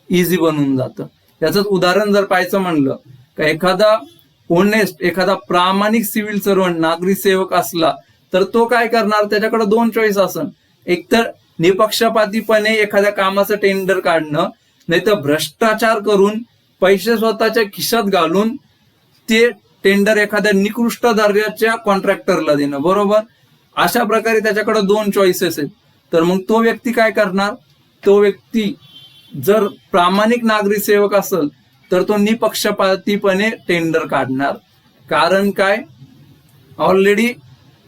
Speaker 1: इझी बनून जातं. याचंच उदाहरण जर पाहायचं म्हणलं का एखादा ओनेस्ट, एखादा प्रामाणिक सिव्हिल सर्वंट, नागरिक सेवक असला तर तो काय करणार, त्याच्याकडे दोन चॉईस असन, एकतर निपक्षपातीपणे एखाद्या कामाचं टेंडर काढणं, नाही तर भ्रष्टाचार करून पैसे स्वतःच्या खिशात घालून ते टेंडर एखाद्या निकृष्ट दर्जाच्या कॉन्ट्रॅक्टरला देणं, बरोबर. अशा प्रकारे त्याच्याकडे दोन चॉईसेस आहेत. तर मग तो व्यक्ती काय करणार, तो व्यक्ती जर प्रामाणिक नागरिक सेवक असेल तर तो निपक्षपातीपणे टेंडर काढणार. कारण काय, ऑलरेडी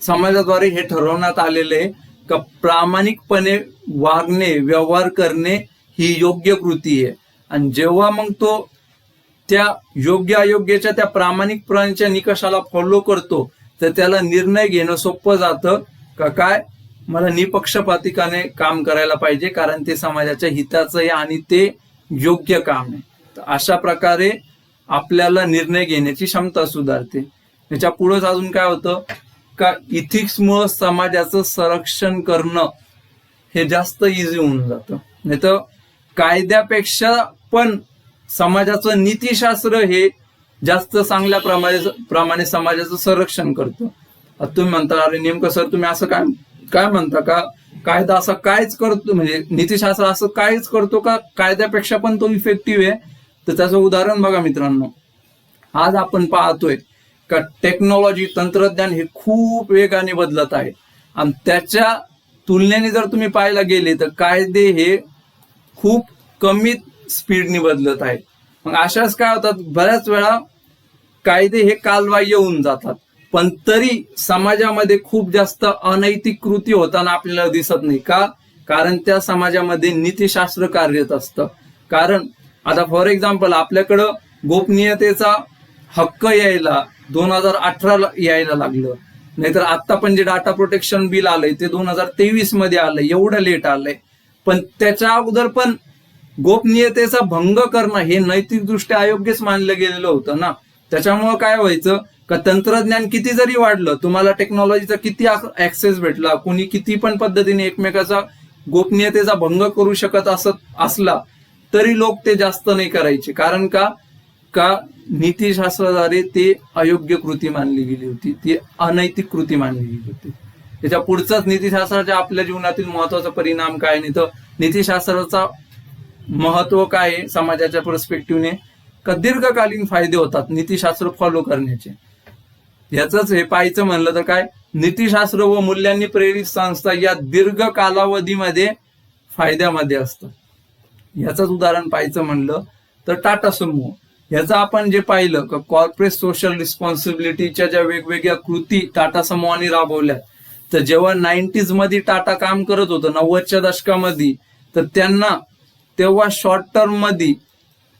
Speaker 1: समाजाद्वारे हे ठरवण्यात आलेले आहे का प्रामाणिकपणे वागणे, व्यवहार करणे ही योग्य कृती आहे. आणि जेव्हा मग तो त्या योग्य अयोग्याच्या त्या प्रामाणिकपणाच्या निकषाला फॉलो करतो तर त्याला निर्णय घेणं सोपं जातं का काय, मला निपक्षपातीकाने काम करायला पाहिजे कारण ते समाजाच्या हिताचं आहे आणि ते योग्य काम आहे. तर अशा प्रकारे आपल्याला निर्णय घेण्याची क्षमता सुधारते. त्याच्या पुढेच अजून काय होतं का, इथिक्समुळे समाजाचं संरक्षण करणं हे जास्त इझी होऊन जातं. नाही तर कायद्यापेक्षा पण समाजाचं नीतिशास्त्र हे जास्त चांगल्या प्रमाणे समाजाचं संरक्षण करतं. आता तुम्ही म्हणता अरे नेमकं सर तुम्ही असं काय म्हणता का, कायदा असं कायच करतो, म्हणजे नीतिशास्त्र असं कायच करतो का कायद्यापेक्षा पण तो इफेक्टिव्ह आहे. तर त्याचं उदाहरण बघा मित्रांनो, आज आपण पाहतोय का टेक्नॉलॉजी, तंत्रज्ञान हे खूप वेगाने बदलत आहे आणि त्याच्या तुलनेने जर तुम्ही पाहायला गेले तर कायदे हे खूप कमी स्पीडने बदलत आहेत. मग अशाच काय होतात, बऱ्याच वेळा कायदे हे कालबाह्य होऊन जातात पण तरी समाजामध्ये खूप जास्त अनैतिक कृती होताना आपल्याला दिसत नाही का, कारण त्या समाजामध्ये नीतिशास्त्र कार्यरत असतं. कारण आता फॉर एक्झाम्पल आपल्याकडं गोपनीयतेचा हक्क यायला 2018 यायला लागलं, नाहीतर आता पण जे डाटा प्रोटेक्शन बिल आलंय ते 2023 मध्ये आलंय, एवढं लेट आलंय. पण त्याच्या अगोदर पण गोपनीयतेचा भंग करणं हे नैतिकदृष्ट्या अयोग्यच मानलं गेलेलं होतं ना. त्याच्यामुळं काय व्हायचं का, तंत्रज्ञान किती जरी वाढलं, तुम्हाला टेक्नॉलॉजीचा किती ऍक्सेस भेटला, कोणी किती पण पद्धतीने एकमेकाचा गोपनीयतेचा भंग करू शकत असला तरी लोक ते जास्त नाही करायचे. कारण का नीतिशास्त्राद्वारे ते अयोग्य कृती मानली गेली होती, ती अनैतिक कृती मानली गेली होती. त्याच्या पुढचाच नीतिशास्त्राच्या आपल्या जीवनातील महत्वाचा परिणाम काय, नाही तर नीतिशास्त्राचा महत्व काय आहे समाजाच्या पर्स्पेक्टिव्हने, का दीर्घकालीन फायदे होतात नीतिशास्त्र फॉलो करण्याचे. याच हे पाहायचं म्हणलं तर काय, नीतिशास्त्र व मूल्यांनी प्रेरित संस्था या दीर्घ कालावधीमध्ये फायद्यामध्ये असतात. याचंच उदाहरण पाहायचं म्हणलं तर टाटा समूह, याचं आपण जे पाहिलं का कॉर्पोरेट सोशल रिस्पॉन्सिबिलिटीच्या ज्या वेगवेगळ्या कृती टाटा समूहाने राबवल्या, तर जेव्हा 90s मध्ये टाटा काम करत होतं, 90च्या दशकामध्ये, तर त्यांना तेव्हा शॉर्ट टर्म मध्ये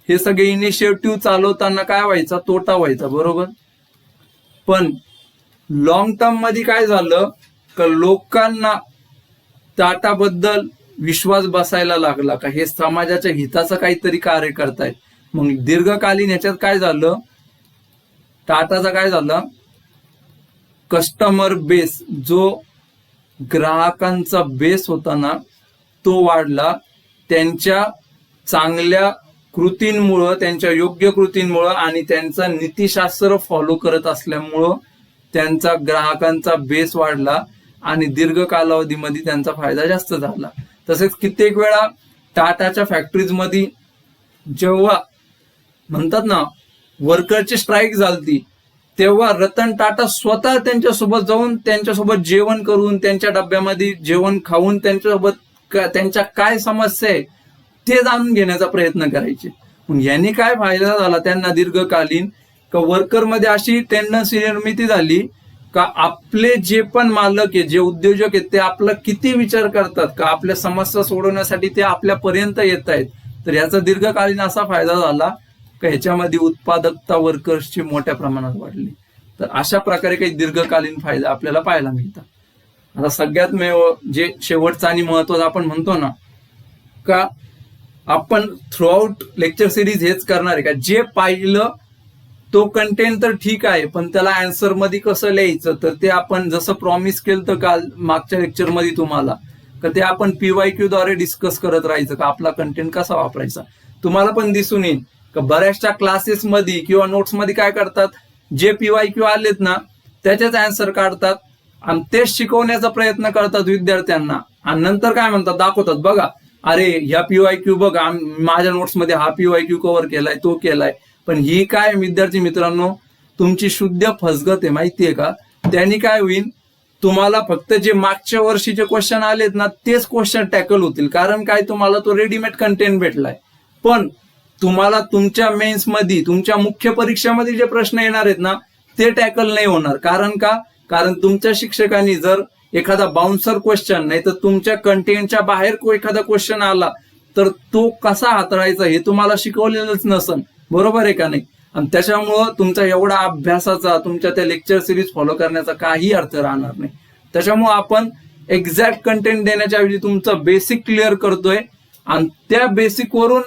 Speaker 1: हे सगळे इनिशिएटिव्ह चालवताना काय व्हायचा, तोटा व्हायचा, बरोबर. पण लॉंग टर्म मध्ये काय झालं का लोकांना टाटा बद्दल विश्वास बसायला लागला का हे समाजाच्या हिताचं काहीतरी कार्य करतायत. मग दीर्घकालीन याच्यात काय झालं, टाटाचा काय झालं, कस्टमर बेस, जो ग्राहकांचा बेस होता ना तो वाढला. त्यांच्या चांगल्या कृतींमुळं, त्यांच्या योग्य कृतींमुळं आणि त्यांचं नीतिशास्त्र फॉलो करत असल्यामुळं त्यांचा ग्राहकांचा बेस वाढला आणि दीर्घ कालावधीमध्ये त्यांचा फायदा जास्त झाला. तसेच कित्येक वेळा टाटाच्या फॅक्टरीजमध्ये जेव्हा म्हणतात ना वर्करची स्ट्राईक झाली, तेव्हा रतन टाटा स्वतः त्यांच्यासोबत जाऊन त्यांच्यासोबत जेवण करून, त्यांच्या डब्यामध्ये जेवण खाऊन त्यांच्यासोबत त्यांच्या काय समस्या आहे ते जाणून घेण्याचा प्रयत्न करायचे. मग यांनी काय फायदा झाला त्यांना दीर्घकालीन, का वर्करमध्ये अशी टेंडन्सी निर्मिती झाली का आपले जे पण मालक आहे, जे उद्योजक आहेत, ते आपला किती विचार करतात का आपल्या समस्या सोडवण्यासाठी ते आपल्यापर्यंत येत आहेत. तर याचा दीर्घकालीन असा फायदा झाला का ह्याच्यामध्ये उत्पादकता वर्कर्सची मोठ्या प्रमाणात वाढली. तर अशा प्रकारे काही दीर्घकालीन फायदा आपल्याला पाहायला मिळतात. आता सगळ्यात जे शेवटचा आणि महत्वाचा आपण म्हणतो ना का आपण थ्रूआउट लेक्चर सिरीज हेच करणार आहे का जे पाहिलं तो कंटेंट तर ठीक आहे, पण त्याला आन्सर मध्ये कसं लिहायचं तर ते आपण जसं प्रॉमिस केलं तर काल मागच्या लेक्चर मध्ये तुम्हाला का ते आपण PYQ द्वारे डिस्कस करत राहायचं का आपला कंटेंट कसा वापरायचा. तुम्हाला पण दिसून येईल का बऱ्याचशा क्लासेस मध्ये किंवा नोट्स मध्ये काय करतात, जे PYQ आलेत ना त्याचेच आन्सर काढतात आणि तेच शिकवण्याचा प्रयत्न करतात विद्यार्थ्यांना आणि नंतर काय म्हणतात, दाखवतात बघा अरे ह्या PYQ बघा माझ्या नोट्समध्ये हा PYQ कव्हर केलाय, तो केलाय. पण ही काय विद्यार्थी मित्रांनो, तुमची शुद्ध फसगत आहे माहितीये का. त्यांनी काय होईल, तुम्हाला फक्त जे मागच्या वर्षीचे क्वेश्चन आलेत ना तेच क्वेश्चन टॅकल होतील. कारण काय, तुम्हाला तो रेडीमेड कंटेंट भेटलाय. पण तुम्हाला तुमच्या मेन्स मध्ये, तुमच्या मुख्य परीक्षेमध्ये जे प्रश्न येणार आहेत ना ते टॅकल नाही होणार. कारण का, कारण तुमच्या शिक्षकांनी जर एखादा बाउन्सर क्वेश्चन नाही तर तुमच्या कंटेंटच्या बाहेर एखादा क्वेश्चन आला तर तो कसा हाताळायचा हे तुम्हाला शिकवलेलंच नसन. बरोबर आहे का नाही. आणि त्याच्यामुळं तुमचा एवढा अभ्यासाचा, तुमच्या त्या लेक्चर सिरीज फॉलो करण्याचा काही अर्थ राहणार नाही. त्याच्यामुळं आपण एक्झॅक्ट कंटेंट देण्याच्या ऐवजी तुमचं बेसिक क्लिअर करतोय आणि त्या बेसिकवरून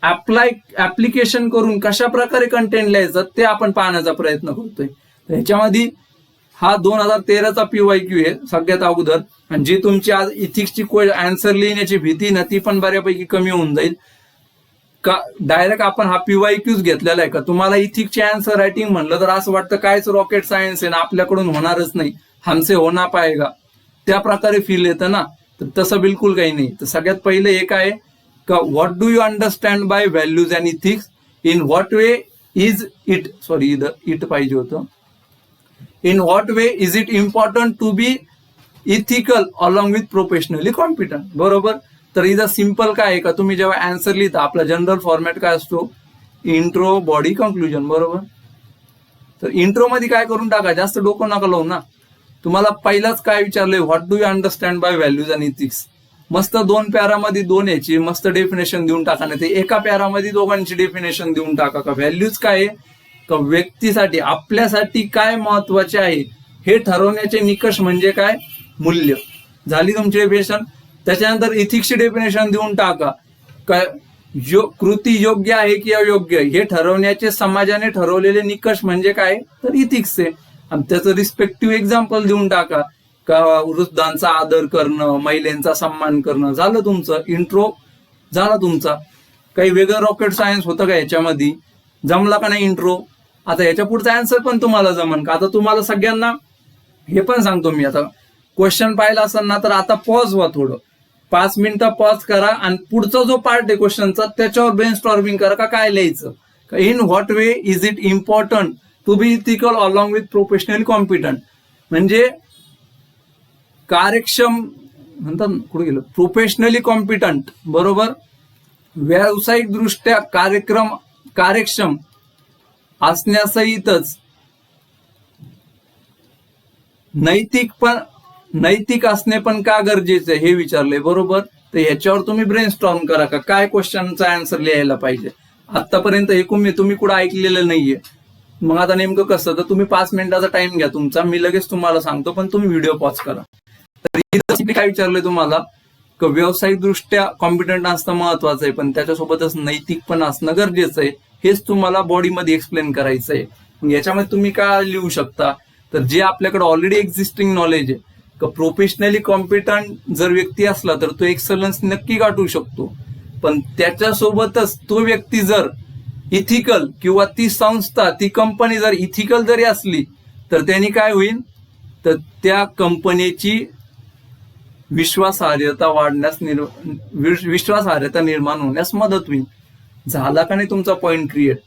Speaker 1: ऍप्लिकेशन करून कशा प्रकारे कंटेंट लिहायचं ते आपण पाहण्याचा प्रयत्न करतोय. ह्याच्यामध्ये हा 2013चा PYQ आहे सगळ्यात अगोदर. आणि जी तुमची आज इथिक्सची आन्सर लिहिण्याची भीती ना ती पण बऱ्यापैकी कमी होऊन जाईल. का डायरेक्ट आपण हा PYQच घेतलेला आहे का. तुम्हाला इथिक्सची आन्सर रायटिंग म्हणलं तर असं वाटतं कायच रॉकेट सायन्स आहे ना, आपल्याकडून होणारच नाही, हमसे होना पाएगा, त्या प्रकारे फील येतं ना. तर तसं बिलकुल काही नाही. तर सगळ्यात पहिले एक आहे का, what do you understand by values and ethics, in what way is it, sorry इथं इट पाहिजे होतं, in what way is it important to be ethical along with professionally competent. बरोबर. तर इथं सिम्पल काय आहे का, तुम्ही जेव्हा आन्सर लिहिता आपला जनरल फॉर्मॅट काय असतो, इंट्रो बॉडी कंक्लुजन. बरोबर. तर इंट्रो मध्ये काय करून टाका, जास्त डोकं नका लावू ना. तुम्हाला पहिलाच काय विचारलंय, what do you understand by values and ethics. मस्त 2 पॅरामध्ये 2 याची मस्त डेफिनेशन देऊन टाका. नाही ते एका पॅरामध्ये दोघांची डेफिनेशन देऊन टाका. का व्हॅल्यूज काय आहे, का व्यक्तीसाठी आपल्यासाठी काय महत्वाचे आहे हे ठरवण्याचे निकष म्हणजे काय, मूल्य. झाली तुमची डेफिनेशन. त्याच्यानंतर इथिक्सची डेफिनेशन देऊन टाका. कृती योग्य आहे की अयोग्य हे ठरवण्याचे समाजाने ठरवलेले निकष म्हणजे काय, तर इथिक्स आहे. आणि त्याचं रिस्पेक्टिव्ह एक्झाम्पल देऊन टाका. का वृद्धांचा आदर करणं, महिलांचा सन्मान करणं. झालं तुमचं इंट्रो, झाला तुमचा. काही वेगळं रॉकेट सायन्स होतं का याच्यामध्ये, जमला का नाही इंट्रो. आता याच्या पुढचा आन्सर पण तुम्हाला जमन का. आता तुम्हाला सगळ्यांना हे पण सांगतो मी, आता क्वेश्चन पाहिला असेल ना तर आता पॉज व्हा, थोडं 5 मिनिटं पॉज करा आणि पुढचा जो पार्ट आहे क्वेश्चनचा त्याच्यावर ब्रेनस्टॉर्मिंग करा का काय लिहायचं. In what way is it important to be ethical along with professionally competent. म्हणजे कार्यक्षम म्हणतात, कुठे गेलं, प्रोफेशनली कॉम्पिटंट. बरोबर. व्यावसायिक दृष्ट्या कार्यक्षम असण्यासहितच नैतिक असणे पण का गरजेचं आहे हे विचारलंय. बरोबर. तर ह्याच्यावर तुम्ही ब्रेनस्टॉर्म करा का काय क्वेश्चनचा आन्सर लिहायला पाहिजे. आतापर्यंत हे तुम्ही कुठं ऐकलेलं नाहीये. मग आता नेमकं कसं, तर तुम्ही 5 मिनिटाचा टाइम घ्या तुमचा, मी लगेच तुम्हाला सांगतो, पण तुम्ही व्हिडिओ पॉज करा. तर काय विचारलंय तुम्हाला, का व्यावसायिक दृष्ट्या कॉम्पिटंट असणं महत्वाचं आहे पण त्याच्यासोबतच नैतिक पण असणं गरजेचं आहे. हेच तुम्हाला बॉडीमध्ये एक्सप्लेन करायचं आहे. मग याच्यामध्ये तुम्ही काय लिहू शकता, तर जे आपल्याकडे ऑलरेडी एक्झिस्टिंग नॉलेज आहे, का प्रोफेशनली कॉम्पिटंट जर व्यक्ती असला तर तो एक्सलन्स नक्की गाठू शकतो. पण त्याच्यासोबतच तो व्यक्ती जर इथिकल किंवा ती संस्था, ती कंपनी जर इथिकल जरी असली तर त्यांनी काय होईल, तर त्या कंपनीची विश्वासार्हता निर्माण होण्यास मदत होईल. झाला का नाही तुमचा पॉइंट क्रिएट.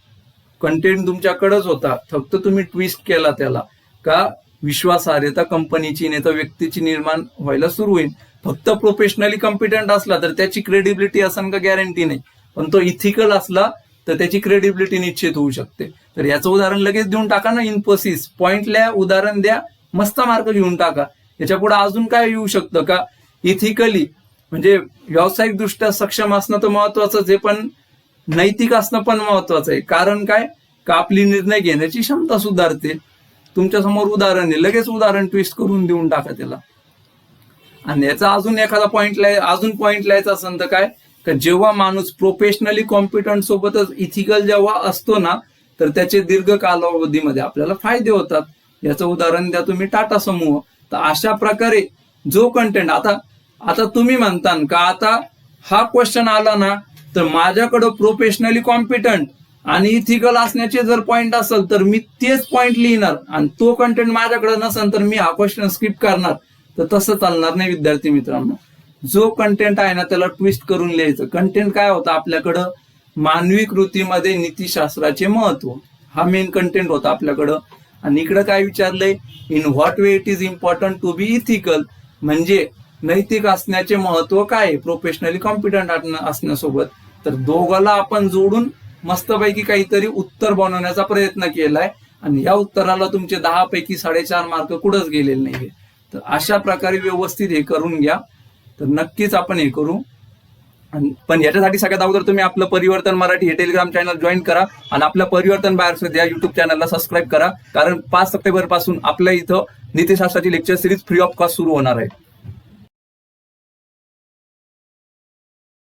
Speaker 1: कंटेंट तुमच्याकडेच होता, फक्त तुम्ही ट्विस्ट केला त्याला. का विश्वासार्हता कंपनीची नाही तर व्यक्तीची निर्माण व्हायला सुरू होईल. फक्त प्रोफेशनली कॉम्पिटंट असला तर त्याची क्रेडिबिलिटी असेल का गॅरंटी नाही, पण तो इथिकल असला तर त्याची क्रेडिबिलिटी निश्चित होऊ शकते. तर याचं उदाहरण लगेच देऊन टाका ना, इन्फोसिस. पॉइंट लिहा, उदाहरण द्या, मस्त मार्क घेऊन टाका. याच्या पुढे अजून काय येऊ शकतं का, इथिकली म्हणजे व्यावसायिक दृष्ट्या सक्षम असणं तर महत्वाचंच आहे पण नैतिक असणं पण महत्वाचं आहे. कारण काय, का आपली निर्णय घेण्याची क्षमता सुधारते. तुमच्या समोर उदाहरण आहे, लगेच उदाहरण ट्विस्ट करून देऊन टाका त्याला. आणि याचा अजून एखादा पॉइंट लिहायचा असेल तर काय, का जेव्हा माणूस प्रोफेशनली कॉम्पिटंट सोबतच इथिकल जेव्हा असतो ना तर त्याचे दीर्घ कालावधीमध्ये आपल्याला फायदे होतात. याचं उदाहरण द्या तुम्ही टाटा समूह. तर अशा प्रकारे जो कंटेंट आता तुम्ही म्हणता का आता हा क्वेश्चन आला ना तर माझ्याकडं प्रोफेशनली कॉम्पिटंट आणि इथिकल असण्याचे जर पॉइंट असेल तर मी तेच पॉइंट लिहिणार, आणि तो कंटेंट माझ्याकडे नसेल तर मी हा क्वेश्चन स्किप करणार. तर तसं चालणार नाही विद्यार्थी मित्रांनो. जो कंटेंट आहे ना त्याला ट्विस्ट करून लिहायचं. कंटेंट काय होतं आपल्याकडं, मानवी कृतीमध्ये नीतिशास्त्राचे महत्व, हा मेन कंटेंट होता आपल्याकडं. आणि इकडं काय विचारलंय, in what way it is important to be ethical, म्हणजे नैतिक असण्याचे महत्व काय आहे प्रोफेशनली कॉम्पिटंट असण्यासोबत. तर दोघाला आपण जोडून मस्तपैकी काहीतरी उत्तर बनवण्याचा प्रयत्न केलाय, आणि या उत्तराला तुमचे 10 पैकी 4.5 मार्क कुठंच गेलेले नाहीये. तर अशा प्रकारे व्यवस्थित हे करून घ्या. तर नक्कीच आपण हे करू. पण याच्यासाठी सगळ्यात अगोदर तुम्ही आपलं परिवर्तन मराठी हे टेलिग्राम चॅनल जॉईन करा, आणि आपल्या परिवर्तन बायर्स या युट्यूब चॅनलला सबस्क्राईब करा. कारण 5 सप्टेंबर पासून आपल्या इथं नीतिशास्त्राची lecture series free of cost सुरू होणार आहे.